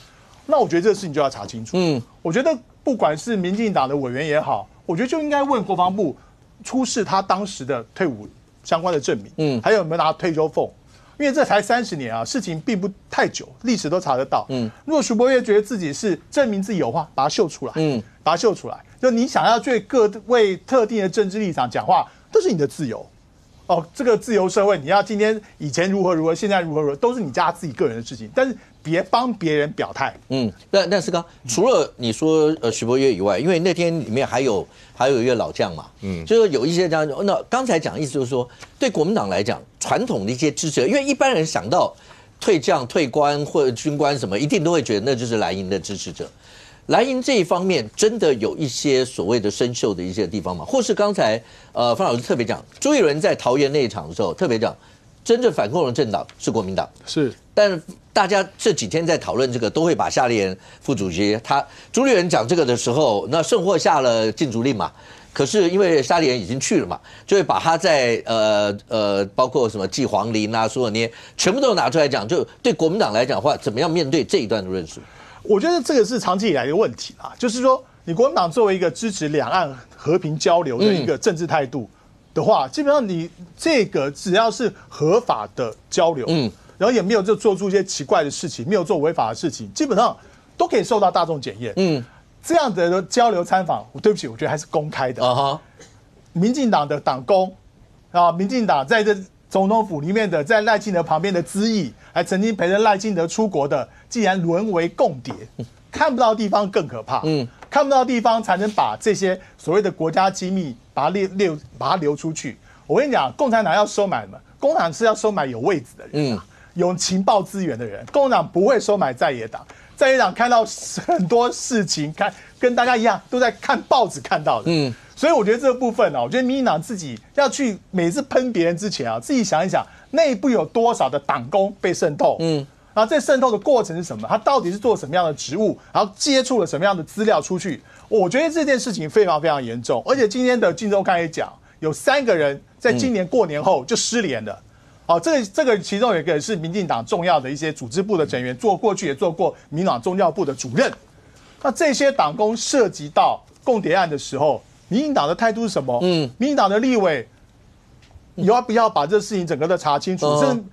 那我觉得这个事情就要查清楚。我觉得不管是民进党的委员也好，我觉得就应该问国防部出示他当时的退伍相关的证明，还有没有拿退休俸，因为这才30年啊，事情并不太久，历史都查得到。如果徐博岳觉得自己是证明自己有话，把它秀出来，把它秀出来，就你想要对各位特定的政治立场讲话，都是你的自由。这个自由社会，你要今天以前如何，现在如何，都是你家自己个人的事情，但是别帮别人表态。但是刚除了你说徐博岳以外，因为那天里面还有一个老将嘛，就是有一些这样。那刚才讲的意思就是说，对国民党来讲，传统的一些支持者，因为一般人想到退将、退官或者军官什么，一定都会觉得那就是蓝营的支持者。蓝营这一方面真的有一些所谓的生锈的一些地方吗？或是刚才方老师特别讲，朱立伦在桃园那一场的时候特别讲，真正反共的政党是国民党，是，但大家这几天在讨论这个，都会把夏立言副主席朱立伦讲这个的时候，那圣祸下了禁足令嘛。可是因为夏立言已经去了嘛，就会把他在包括什么祭皇陵啊，所有那些全部都拿出来讲，就对国民党来讲的话，怎么样面对这一段的论述？我觉得这个是长期以来的问题啦，就是说，你国民党作为一个支持两岸和平交流的一个政治态度的话，基本上你这个只要是合法的交流，然后也没有就做出一些奇怪的事情，没有做违法的事情，基本上都可以受到大众检验。这样的交流参访，对不起，我觉得还是公开的。民进党的党工啊，民进党在这总统府里面的，在赖清德旁边的资议，还曾经陪着赖清德出国的，既然沦为共谍，看不到地方更可怕。看不到地方才能把这些所谓的国家机密把它流出去。我跟你讲，共产党要收买什么？共产党是要收买有位置的人，有情报资源的人。共产党不会收买在野党。在野党看到很多事情，跟大家一样，都在看报纸看到的。所以我觉得这个部分我觉得民进党自己要去每次喷别人之前自己想一想，内部有多少的党工被渗透，然后这渗透的过程是什么？他到底是做什么样的职务，然后接触了什么样的资料出去？我觉得这件事情非常非常严重，而且今天的《镜周刊》也讲，有3个人在今年过年后就失联了。这个其中有一个是民进党重要的一些组织部的成员，过去也做过民进党宗教部的主任。那这些党工涉及到共谍案的时候，民进党的态度是什么？民进党的立委要不要把这事情整个的查清楚，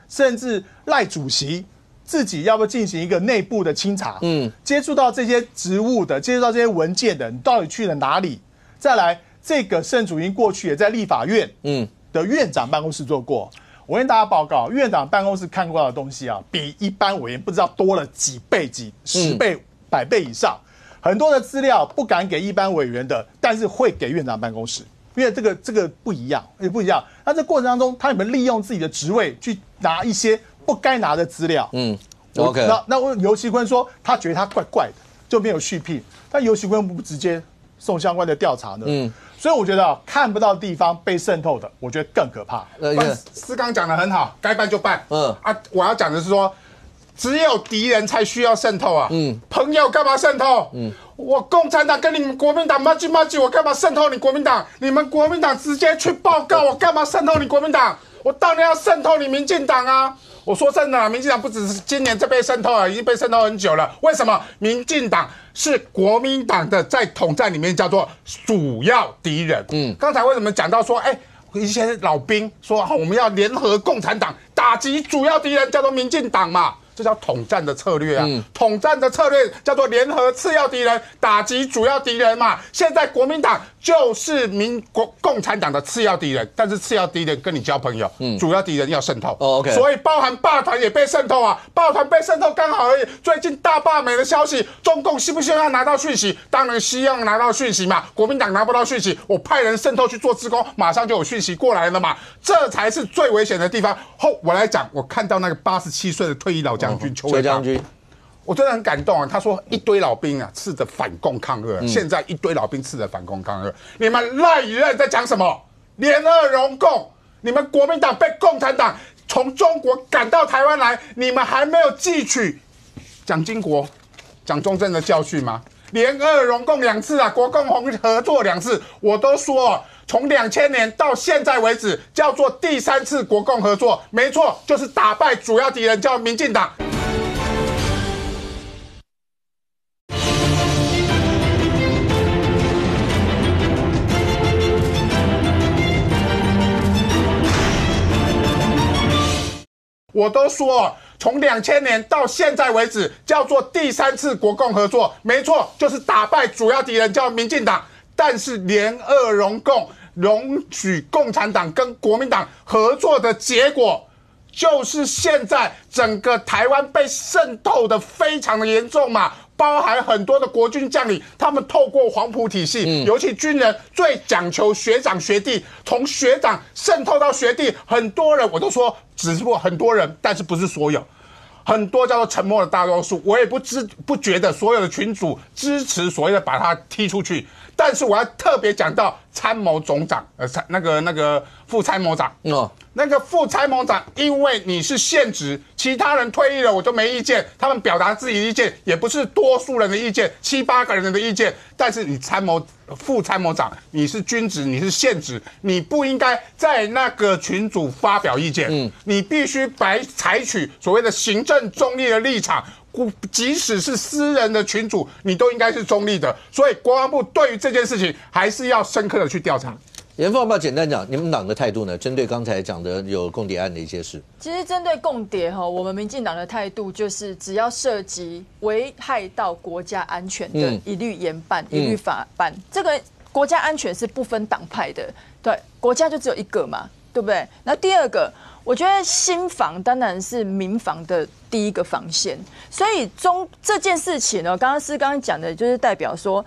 甚至赖主席自己要不要进行一个内部的清查？接触到这些职务的，接触到这些文件的，你到底去了哪里？再来，这个盛祖英过去也在立法院的院长办公室做过。我跟大家报告，院长办公室看过的东西啊，比一般委员不知道多了几倍、10倍、100倍以上。很多的资料不敢给一般委员的，但是会给院长办公室，因为这个不一样，也不一样。那这过程当中，他有没有利用自己的职位去拿一些不该拿的资料？OK。那游锡堃说他觉得他怪怪的，就没有续聘。但游锡堃不直接送相关的调查呢？所以我觉得看不到地方被渗透的，我觉得更可怕。思刚讲得很好，该办就办。我要讲的是说，只有敌人才需要渗透啊。朋友干嘛渗透？我共产党跟你们国民党麻吉，我干嘛渗透你国民党？你们国民党直接去报告，我干嘛渗透你国民党？我当然要渗透你民进党啊！我说真的，民进党不只是今年这被渗透了，已经被渗透很久了。为什么？民进党是国民党的在统战里面叫做主要敌人。刚才为什么讲到说，一些老兵说我们要联合共产党打击主要敌人，叫做民进党嘛？这叫统战的策略啊！统战的策略叫做联合次要敌人，打击主要敌人嘛。现在国民党就是共产党的次要敌人，但是次要敌人跟你交朋友，主要敌人要渗透。OK， 所以包含霸团也被渗透啊，霸团被渗透刚好而已。最近大罢免的消息，中共希不希望拿到讯息？当然希望拿到讯息嘛。国民党拿不到讯息，我派人渗透去做志工，马上就有讯息过来了嘛。这才是最危险的地方。我来讲，我看到那个87岁的退役老将军邱将军，我真的很感动啊！他说一堆老兵啊，斥着反共抗俄，现在一堆老兵斥着反共抗俄，你们赖以任在讲什么？联俄容共，你们国民党被共产党从中国赶到台湾来，你们还没有汲取蒋经国、蒋中正的教训吗？联俄容共2次啊，国共合作2次，我都说从2000年到现在为止，叫做第3次国共合作，没错，就是打败主要敌人，叫民进党。我都说从2000年到现在为止，叫做第3次国共合作，没错，就是打败主要敌人，叫民进党。但是联俄容共，容许共产党跟国民党合作的结果，就是现在整个台湾被渗透的非常的严重嘛。包含很多的国军将领，他们透过黄埔体系，尤其军人最讲求学长学弟，从学长渗透到学弟，很多人我都说，只不过很多人，但是不是所有，很多叫做沉默的大多数。我也不觉得所有的群主支持所谓的把他踢出去，但是我要特别讲到参谋总长，那个副参谋长那个副参谋长，因为你是现职，其他人退役了我都没意见，他们表达自己的意见，也不是多数人的意见，7、8个人的意见。但是你副参谋长，你是军职，你是现职，你不应该在那个群组发表意见，你必须采取所谓的行政中立的立场。即使是私人的群组，你都应该是中立的。所以国防部对于这件事情还是要深刻的去调查。严凤，要不要简单讲你们党的态度呢？针对刚才讲的有共谍案的一些事，其实针对共谍我们民进党的态度就是，只要涉及危害到国家安全的，一律严办，一律法办。这个国家安全是不分党派的，对，国家就只有一个嘛，对不对？然后第二个，我觉得心防当然是民防的第一个防线，所以这件事情呢，刚刚讲的就是代表说，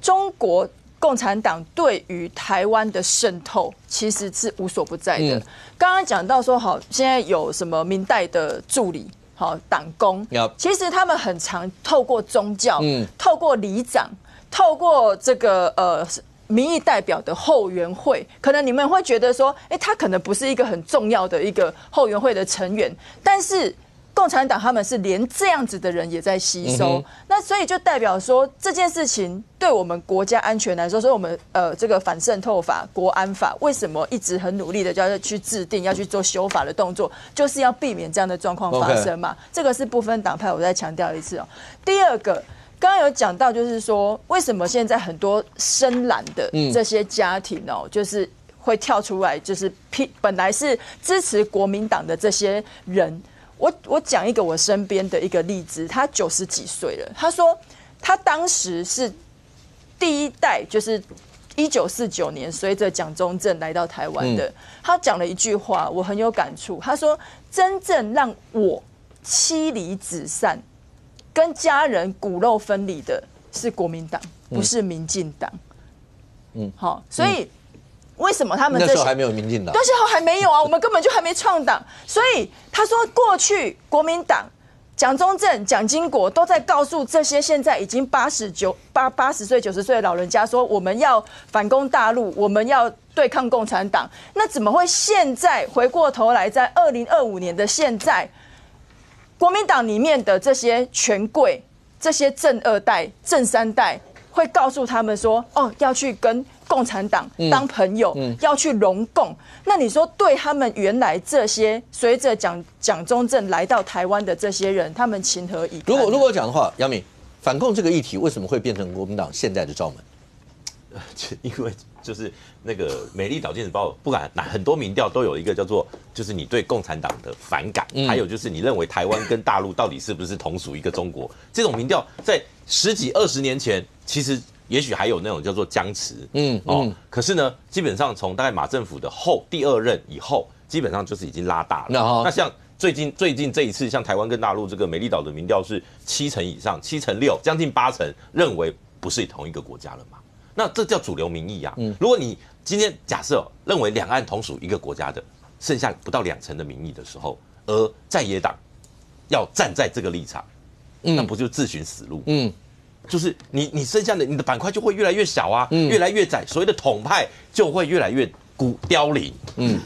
中国共产党对于台湾的渗透其实是无所不在的。刚刚讲到说，好，现在有什么民代的助理，好党工，其实他们很常透过宗教，透过里长，透过这个民意代表的后援会，可能你们会觉得说，他可能不是一个很重要的一个后援会的成员，但是共产党他们是连这样子的人也在吸收，那所以就代表说这件事情对我们国家安全来说，所以我们这个反渗透法、国安法为什么一直很努力的就要去制定、要去做修法的动作，就是要避免这样的状况发生嘛。这个是不分党派，我再强调一次第二个，刚刚有讲到，就是说为什么现在很多深蓝的这些家庭就是会跳出来，就是本来是支持国民党的这些人，我讲一个我身边的一个例子，他90几岁了，他说他当时是第一代，就是1949年随着蒋中正来到台湾的，他讲了一句话，我很有感触。他说：“真正让我妻离子散、跟家人骨肉分离的是国民党，不是民进党。”好，所以为什么他们那时候还没有民进党？那时候还没有啊，我们根本就还没创党。所以他说，过去国民党。蒋中正、蒋经国都在告诉这些现在已经80岁、90岁的老人家说，我们要反攻大陆，我们要对抗共产党。那怎么会现在回过头来，在2025年的现在，国民党里面的这些权贵、这些正2代、正3代，会告诉他们说，哦，要去跟共产党当朋友，要去融共。那你说对他们原来这些随着蒋中正来到台湾的这些人，他们情何以堪？如果讲的话，杨明，反共这个议题为什么会变成国民党现在的罩门？因为就是那个《美丽岛电子报》，不管很多民调都有一个叫做，就是你对共产党的反感，还有就是你认为台湾跟大陆到底是不是同属一个中国？这种民调在10几20年前，其实也许还有那种叫做僵持，可是呢，基本上从大概马政府的第2任以后，基本上就是已经拉大了。那像最近这一次，像台湾跟大陆这个美丽岛的民调是70%以上，7%、6%，将近80%认为不是同一个国家了嘛？那这叫主流民意啊。如果你今天假设认为两岸同属一个国家的，剩下不到2成的民意的时候，而在野党要站在这个立场，那不就自寻死路？就是你剩下的你的板块就会越来越小啊，越来越窄，所谓的统派就会越来越凋零。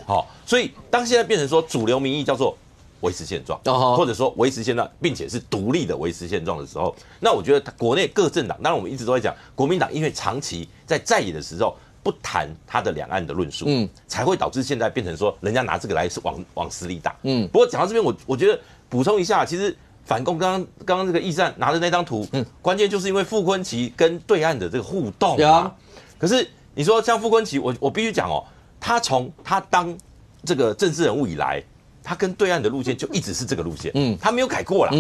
好，所以当现在变成说主流民意叫做维持现状，或者说维持现状，并且是独立的维持现状的时候，那我觉得国内各政党，当然我们一直都在讲，国民党因为长期在野的时候不谈他的两岸的论述，才会导致现在变成说人家拿这个来往死里打。不过讲到这边，我觉得补充一下，其实反共刚刚这个义善拿的那张图，关键就是因为傅昆萁跟对岸的这个互动啊。可是你说像傅昆萁，我必须讲哦，他从他当这个政治人物以来，他跟对岸的路线就一直是这个路线，他没有改过啦。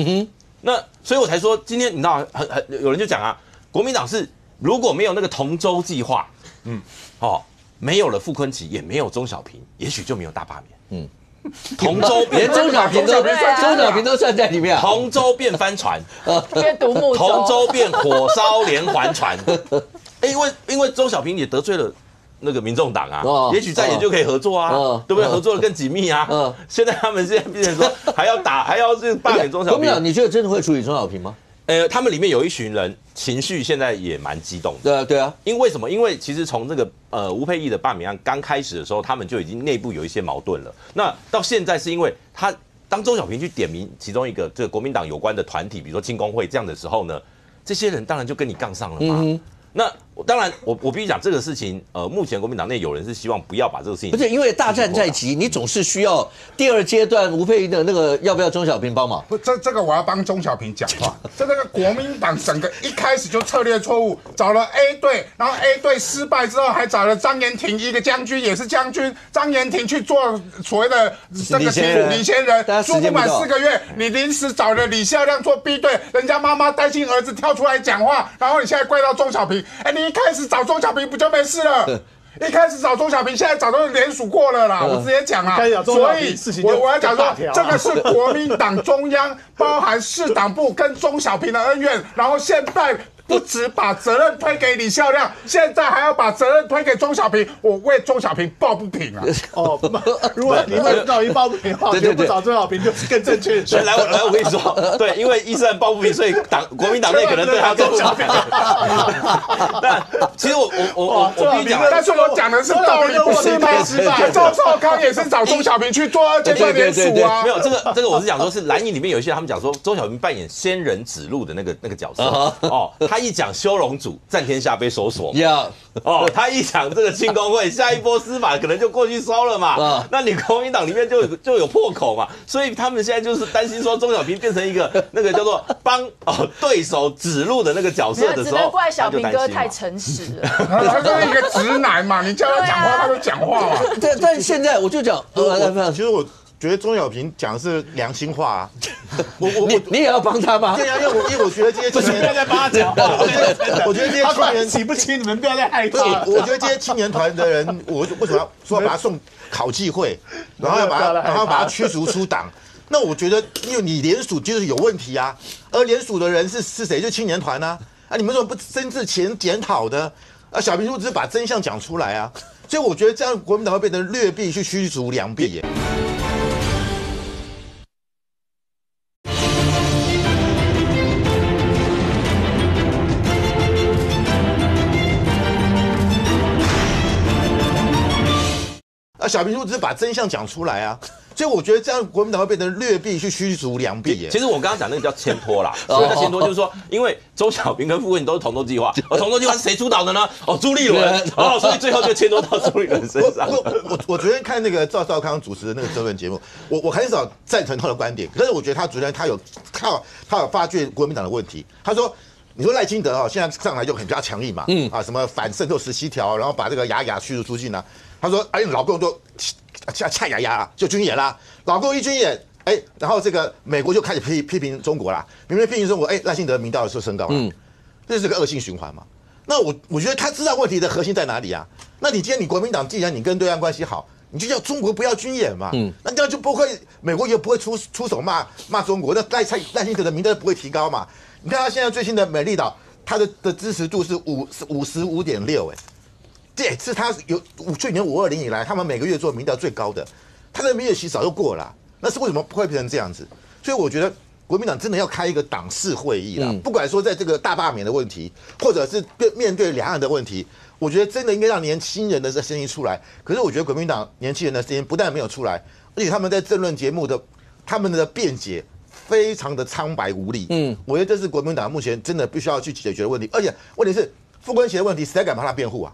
那所以我才说，今天你知道，有人就讲啊，国民党是如果没有那个同舟计划，没有了傅昆萁，也没有钟小平，也许就没有大罢免。同舟连钟小平都算在里面啊。同舟便翻船，变独木舟，同舟便火烧连环船。因为钟小平也得罪了那个民众党啊，也许再也就可以合作啊，对不对？合作的更紧密啊。现在他们现在变成说还要是罢免钟小平。国民党你觉得真的会处理钟小平吗？他们里面有一群人情绪现在也蛮激动的。对啊，因为什么？因为其实从这个吴沛憶的罢免案刚开始的时候，他们就已经内部有一些矛盾了。那到现在是因为当钟小平去点名其中一个这个国民党有关的团体，比如说青工会这样的时候呢，这些人当然就跟你杠上了嘛。那当然，我必须讲这个事情。目前国民党内有人是希望不要把这个事情，不是因为大战在即，你总是需要第2阶段吴沛憶的那个要不要钟小平帮忙？不，这个我要帮钟小平讲话。这个国民党整个一开始就策略错误，找了 A 队，然后 A 队失败之后，还找了张延廷一个将军，也是将军，张延廷去做所谓的这个领先人，做不满4个月，你临时找了李孝亮做 B 队，人家妈妈担心儿子跳出来讲话，然后你现在怪到钟小平。你一开始找钟小平不就没事了？一开始找钟小平，现在找都联署过了啦。我直接讲啊，所以我要讲说，这个是国民党中央包含市党部跟钟小平的恩怨，然后现在不只把责任推给李孝亮，现在还要把责任推给钟小平，我为钟小平抱不平啊！如果你为钟小平抱不平的话，我觉得不找钟小平就是更正确。所以来我跟你说，对，因为义善抱不平，所以国民党内可能对他钟小平。但其实我跟你讲，但是我讲的是道理，不是吗？赵少康也是找钟小平去做2阶段联署啊。没有这个我是讲说，是蓝营里面有一些他们讲说，钟小平扮演仙人指路的那个角色他一讲修容组战天下被收索，哦，他一讲这个庆功会，下一波司法可能就过去收了嘛。那你国民党里面就有破口嘛，所以他们现在就是担心说钟小平变成一个那个叫做帮对手指路的那个角色的时候，只能怪小平哥太诚实了。他就是一个直男嘛，你叫他讲话他就讲话嘛。但现在我就讲，其实我觉得钟小平讲的是良心话啊。你也要帮他吗？对啊，因为我觉得这些青年不要再帮他讲话。我觉得这些青年洗不清，你们不要再害他。我觉得这些青年团的人，我为什么要把他送考纪会，然后把他驱逐出党？那我觉得，因为你联署就是有问题啊，而联署的人是谁？就青年团啊！你们怎么不深自检讨的？小平只是把真相讲出来啊，所以我觉得这样国民党会变成劣币去驱逐良币耶。小平只是把真相讲出来啊，所以我觉得这样国民党会变成劣币去驱逐良币耶。其实我刚刚讲那个叫牵拖啦，所谓的牵拖就是说，因为周小平跟傅昆萁都是统斗计划，统斗计划是谁主导的呢？朱立伦，所以最后就牵拖到朱立伦身上。我昨天看那个赵少康主持的那个争论节目，我很少赞成他的观点，可是我觉得他昨天他有发掘国民党的问题，他说。你说赖清德现在上来就很比较强硬嘛，什么反渗透17条，然后把这个雅驱逐出境啊。他说，老共都恰雅就军演啦，老共一军演，然后这个美国就开始批评中国啦，明明批评中国，赖清德民调就升高了，这是个恶性循环嘛。那我觉得他知道问题的核心在哪里啊？那你今天你国民党既然你跟对岸关系好，你就叫中国不要军演嘛，那这样就不会美国也不会出手骂中国，那赖清德的民调不会提高嘛。你看他现在最新的美丽岛，他的支持度是55.6，这是他去年520以来，他们每个月做民调最高的，他的民调其实早就过了，那是为什么会变成这样子？所以我觉得国民党真的要开一个党事会议啦，不管说在这个大罢免的问题，或者是面对两岸的问题，我觉得真的应该让年轻人的声音出来。可是我觉得国民党年轻人的声音不但没有出来，而且他们在政论节目的他们的辩解。非常的苍白无力，我觉得这是国民党目前真的必须要去解决的问题。而且问题是傅昆萁的问题，谁敢帮他辩护啊？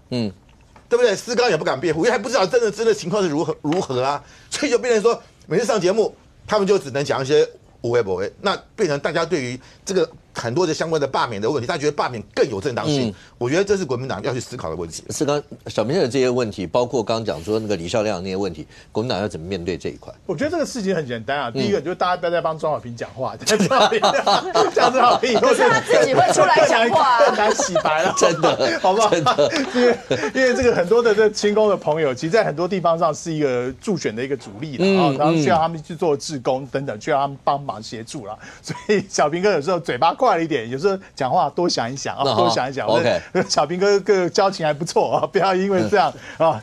对不对？思刚也不敢辩护，因为还不知道真的情况是如何啊，所以就变成说每次上节目，他们就只能讲一些无为不为，那变成大家对于这个很多的相关的罢免的问题，他觉得罢免更有正当性。我觉得这是国民党要去思考的问题。是刚小明的这些问题，包括刚刚讲说那个李孝亮那些问题，国民党要怎么面对这一块？我觉得这个事情很简单啊。第一个就是大家不要再帮庄小平讲话，这样庄小平以后可是他自己会出来讲话，更难洗白了，真的，好不好？因为这个很多的这亲公的朋友，其实在很多地方上是一个助选的一个主力了然后需要他们去做志工等等，需要他们帮忙协助了。所以小平哥有时候嘴巴快了一点，有时候讲话多想一想啊，多想一想。OK， 小平哥个交情还不错啊，不要因为这样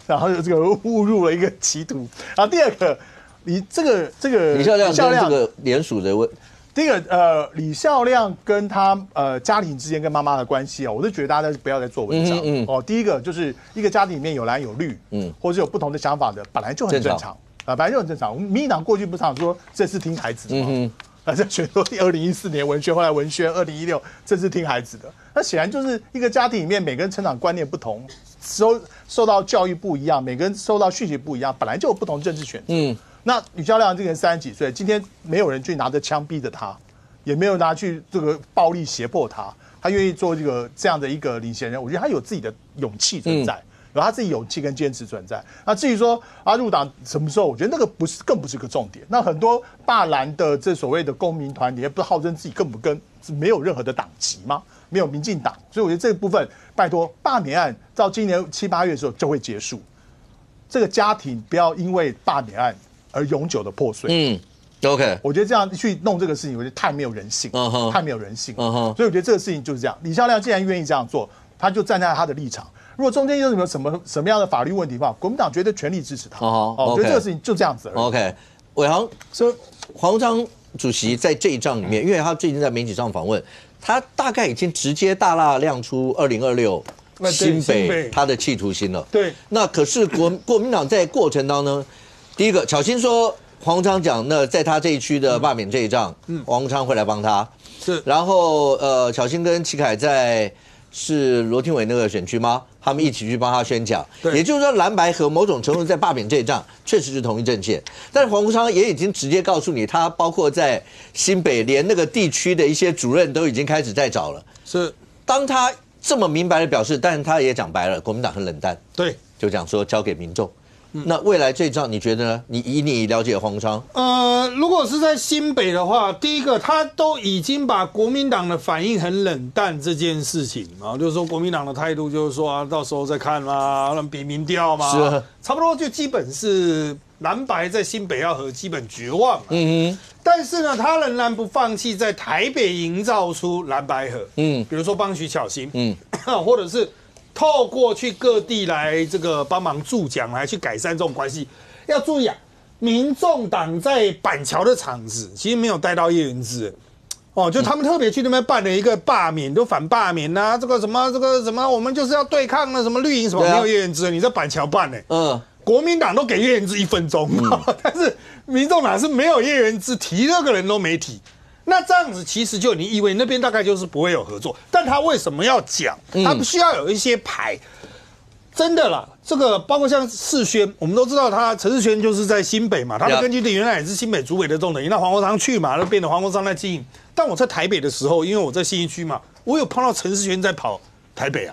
然后这个误入了一个歧途。然后第二个，你这个李孝亮跟这个联署的问。第一个李孝亮跟他家庭之间跟妈妈的关系我是觉得大家不要再做文章第一个就是一个家庭里面有蓝有绿或者有不同的想法的，本来就很正常本来就很正常。我们民进党过去不是常说这次听孩子的吗？在选说2014年文宣，后来文宣2016，这是听孩子的。那显然就是一个家庭里面每个人成长观念不同，受到教育不一样，每个人受到讯息不一样，本来就有不同政治选择。那李孝亮这个人30几岁，今天没有人去拿着枪逼着他，也没有拿去这个暴力胁迫他，他愿意做这样的一个领衔人，我觉得他有自己的勇气存在。有他自己勇气跟坚持存在。那至于说入党什么时候，我觉得那个更不是个重点。那很多罢蓝的这所谓的公民团体，也不是号称自己没有任何的党籍吗？没有民进党，所以我觉得这个部分，拜托罢免案到今年7、8月的时候就会结束。这个家庭不要因为罢免案而永久的破碎。OK， 我觉得这样去弄这个事情，我觉得太没有人性，太没有人性。所以我觉得这个事情就是这样。李孝亮既然愿意这样做，他就站在他的立场。如果中间有什么样的法律问题的话，国民党绝对全力支持他。我觉得这个事情就这样子而已。OK， 伟航说，黄章主席在这一仗里面，因为他最近在媒体上访问，他大概已经直接大大亮出2026新北他的企图心了。对，那可是国民党在过程当中，第一个巧心说黄鸿昌讲，那在他这一区的罢免这一仗，黄鸿昌会来帮他。是，然后巧芯跟齐凯在是罗廷伟那个选区吗？他们一起去帮他宣讲。也就是说，蓝白合某种程度在罢免这一仗确实是同一阵线，但是黄鸿昌也已经直接告诉你，他包括在新北连那个地区的一些主任都已经开始在找了。是，当他这么明白的表示，但是他也讲白了，国民党很冷淡。对，就讲说交给民众。那未来这一仗你觉得呢？你了解黄鸿昌？如果是在新北的话，第一个他都已经把国民党的反应很冷淡这件事情啊，就是说国民党的态度就是说啊，到时候再看嘛，比民调嘛，是差不多就基本是蓝白在新北要和基本绝望。但是呢，他仍然不放弃在台北营造出蓝白合。比如说帮徐巧芯，或者是。透过去各地来这个帮忙助讲，来去改善这种关系。要注意啊，民众党在板桥的场子其实没有带到叶元之，就他们特别去那边办了一个罢免，都反罢免啊，这个什么，我们就是要对抗那什么绿营什么，没有叶元之，你在板桥办呢，国民党都给叶元之1分钟，但是民众党是没有叶元之，提那个人都没提。那这样子其实就你以为那边大概就是不会有合作，但他为什么要讲？他必须要有一些牌，真的啦。这个包括像世轩，我们都知道陈世轩就是在新北嘛，他的根据地原来也是新北竹北的重点，那黄鸿昌去嘛，那变得黄鸿昌在经营。但我在台北的时候，因为我在信义区嘛，我有碰到陈世轩在跑台北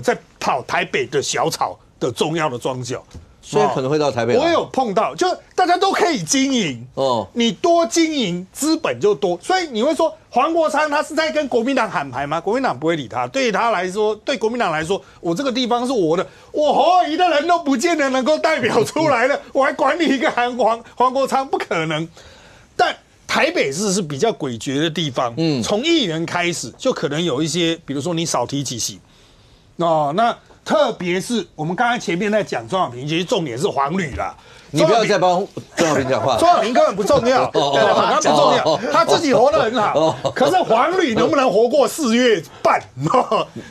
在跑台北的小草的重要的庄脚。所以可能会到台北。我有碰到，就大家都可以经营你多经营，资本就多。所以你会说黄国昌他是在跟国民党喊牌吗？国民党不会理他。对他来说，对国民党来说，我这个地方是我的，我侯友宜的人都不见得能够代表出来了，我还管你一个黄国昌，不可能。但台北市是比较诡谲的地方，从议员开始就可能有一些，比如说你少提几席，那。特别是我们刚才前面在讲庄小平，其实重点是黄旅啦。你不要再帮庄小平讲话。庄小平根本不重要，他不重要，他自己活得很好。可是黄旅能不能活过4月半？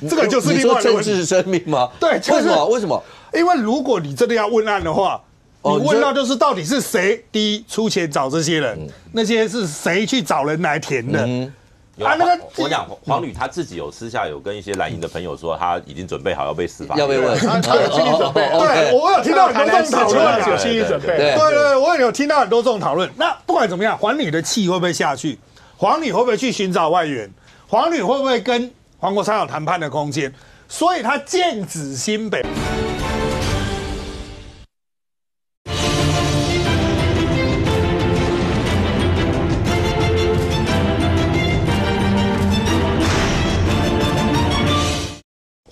这个就是另外一个问题。你说政治生命吗？对，为什么？因为如果你真的要问案的话，你问到就是到底是谁第一出钱找这些人，那些是谁去找人来填的？我讲黄旅他自己有私下有跟一些蓝营的朋友说，他已经准备好要被司法，要被问，他有心理准备。对，我有听到很多这种讨论，有心理准备。对，我也有听到很多这种讨论。那不管怎么样，黄旅的气会不会下去？黄旅会不会去寻找外援？黄旅会不会跟黄国昌有谈判的空间？所以他剑指新北。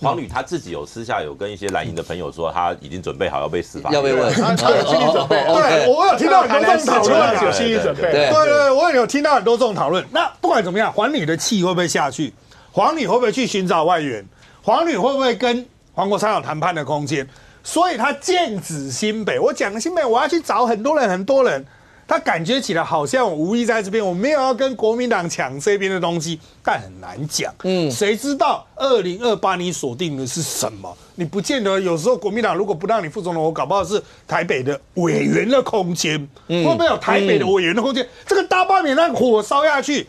黄旅他自己有私下有跟一些蓝营的朋友说，他已经准备好要被司法，要被问，他有心理准备。对，我有听到很多这种讨论，有心理准备。对，我也有听到很多这种讨论。那不管怎么样，黄旅的气会不会下去？黄旅会不会去寻找外援？黄旅会不会跟黄国昌有谈判的空间？所以他剑指新北。我讲新北，我要去找很多人。他感觉起来好像我无意在这边，我没有要跟国民党抢这边的东西，但很难讲。谁知道2028你锁定的是什么？你不见得有时候国民党如果不让你副总统，我搞不好是台北的委员的空间，会不会有台北的委员的空间？这个大罢免让火烧下去，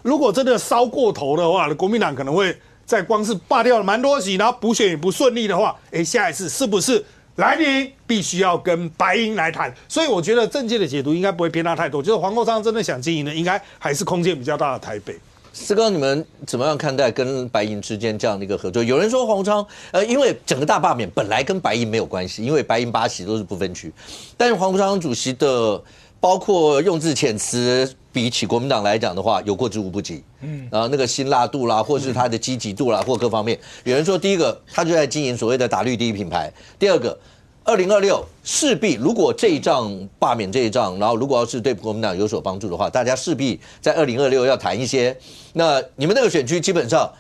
如果真的烧过头的话，国民党可能会在光是罢掉了蛮多席，然后补选也不顺利的话，下一次是不是？蓝营必须要跟白营来谈，所以我觉得政界的解读应该不会偏差太多。就是黄国昌真的想经营的，应该还是空间比较大的台北。思哥，你们怎么样看待跟白营之间这样的一个合作？有人说黄国昌，因为整个大罢免本来跟白营没有关系，因为白营8席都是不分区，但是黄国昌主席的包括用字遣词，比起国民党来讲的话，有过之无不及。那个辛辣度啦，或是他的积极度啦，或各方面，有人说，第一个他就在经营所谓的打绿第一品牌；第二个，2026势必如果这一仗罢免这一仗，然后如果要是对国民党有所帮助的话，大家势必在2026要谈一些。那你们那个选区基本上，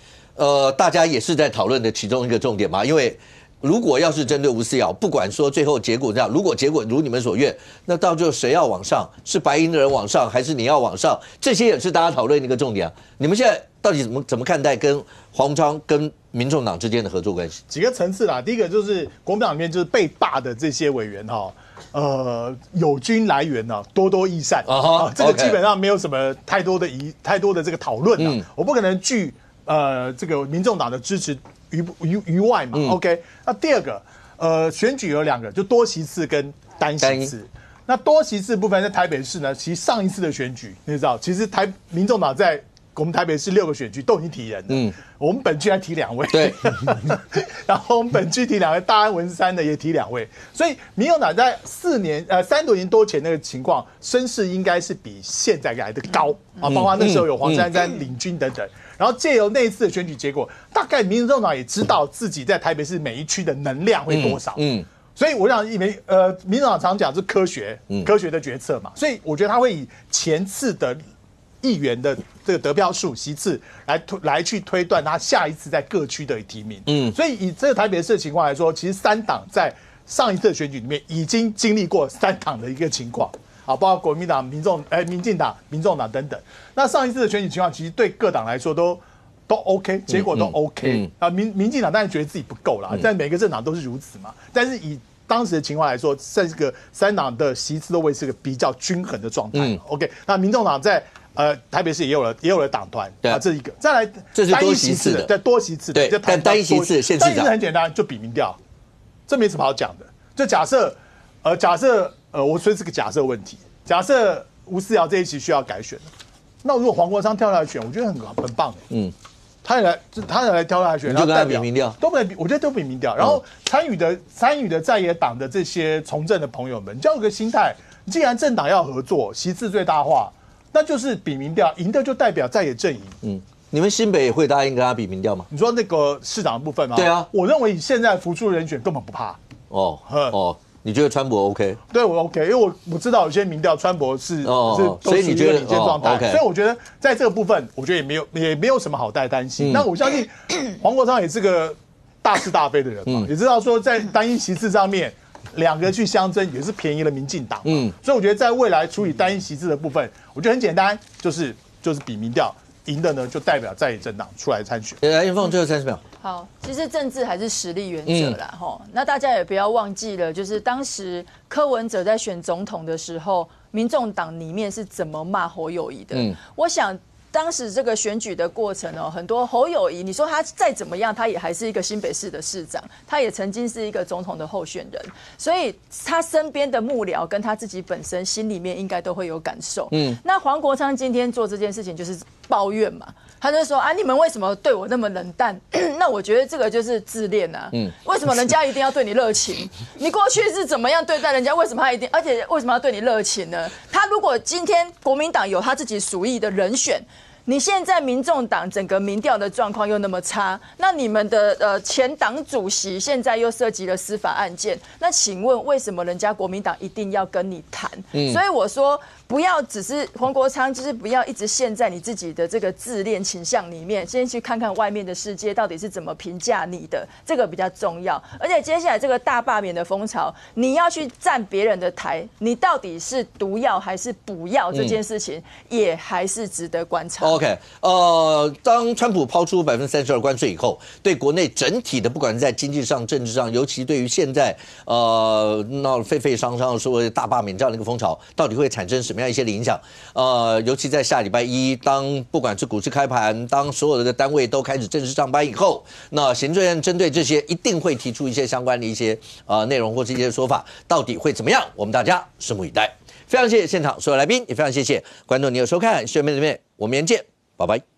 大家也是在讨论的其中一个重点嘛，因为如果要是针对吴思瑶，不管说最后结果这样，如果结果如你们所愿，那到最后谁要往上？是白银的人往上，还是你要往上？这些也是大家讨论的一个重点啊。你们现在到底怎么看待跟黄昌跟民众党之间的合作关系？几个层次啦，第一个就是国民党里面就是被罢的这些委员哈。友军来源呢，多多益善啊，这个基本上没有什么太多的这个讨论啊。我不可能拒这个民众党的支持于外嘛。OK， 那第二个选举有2个，就多席次跟单席次。那多席次部分在台北市呢，其实上一次的选举你知道，其实民众党在我们台北市6个选区都已经提人了，我们本区还提2位，对，然后我们本区提2位，大安文山的也提2位，所以民众党在3年多前那个情况，声势应该是比现在来的高啊，包括那时候有黄珊珊领军等等，然后借由那一次的选举结果，大概民众党也知道自己在台北市每一区的能量会多少，所以我想民众党常讲是科学的决策嘛，所以我觉得他会以前次的议员的这个得票数席次来去推断他下一次在各区的提名。所以以这个台北市的情况来说，其实3党在上一次的选举里面已经经历过3党的一个情况，啊，包括国民党、民进党、民众党等等。那上一次的选举情况，其实对各党来说都 OK， 结果都 OK。民进党当然觉得自己不够啦，但每个政党都是如此嘛。但是以当时的情况来说，在这个3党的席次都维持一个比较均衡的状态。OK， 那民众党在台北市也有了党团啊，这一个。再来，这是多席次的，对，多席次的，对，但单一席次县市长，单一席次很简单，就比民调，这没什么好讲的。就假设我说是个假设问题，假设吴思瑶这一期需要改选，那如果黄国昌跳下来选，我觉得很棒的。他也来跳下来选，然后代表民调都不能比，我觉得都比民调。然后参与的在野党的这些从政的朋友们，就有个心态，既然政党要合作，席次最大化。那就是比民调赢的就代表在野阵营。你们新北也会答应跟他比民调吗？你说那个市长的部分吗？对啊，我认为以现在浮出人选根本不怕。你觉得川博 OK？ 对，我 OK， 因为我知道有些民调川博是都属于一个领先状态，所以我觉得在这个部分，我觉得也没有什么好担心。那我相信黄国昌也是个大是大非的人嘛，也知道说在单一席次上面。2个去相争也是便宜了民进党，所以我觉得在未来处理单一席次的部分，我觉得很简单，就是比民调赢的呢，就代表在野政党出来参选。来，燕凤最后30秒。好，其实政治还是实力原则啦，那大家也不要忘记了，就是当时柯文哲在选总统的时候，民众党里面是怎么骂侯友宜的？我想。当时这个选举的过程很多侯友宜，你说他再怎么样，他也还是一个新北市的市长，他也曾经是一个总统的候选人，所以他身边的幕僚跟他自己本身心里面应该都会有感受。那黄国昌今天做这件事情就是抱怨嘛，他就说啊，你们为什么对我那么冷淡？那我觉得这个就是自恋啊。为什么人家一定要对你热情？你过去是怎么样对待人家？为什么他一定？而且为什么要对你热情呢？他如果今天国民党有他自己属意的人选。你现在民众党整个民调的状况又那么差，那你们的前党主席现在又涉及了司法案件，那请问为什么人家国民党一定要跟你谈？所以我说不要只是黄国昌，就是不要一直陷在你自己的这个自恋倾向里面，先去看看外面的世界到底是怎么评价你的，这个比较重要。而且接下来这个大罢免的风潮，你要去站别人的台，你到底是毒药还是补药这件事情，也还是值得观察。OK， 当川普抛出32%关税以后，对国内整体的不管是在经济上、政治上，尤其对于现在闹沸沸扬扬说大罢免这样的一个风潮，到底会产生什么样一些影响？尤其在下礼拜一，当不管是股市开盘，当所有的单位都开始正式上班以后，那行政院针对这些一定会提出一些相关的一些内容或是一些说法，到底会怎么样？我们大家拭目以待。非常谢谢现场所有来宾，也非常谢谢观众你有收看《学妹里面》，我们明天见，拜拜。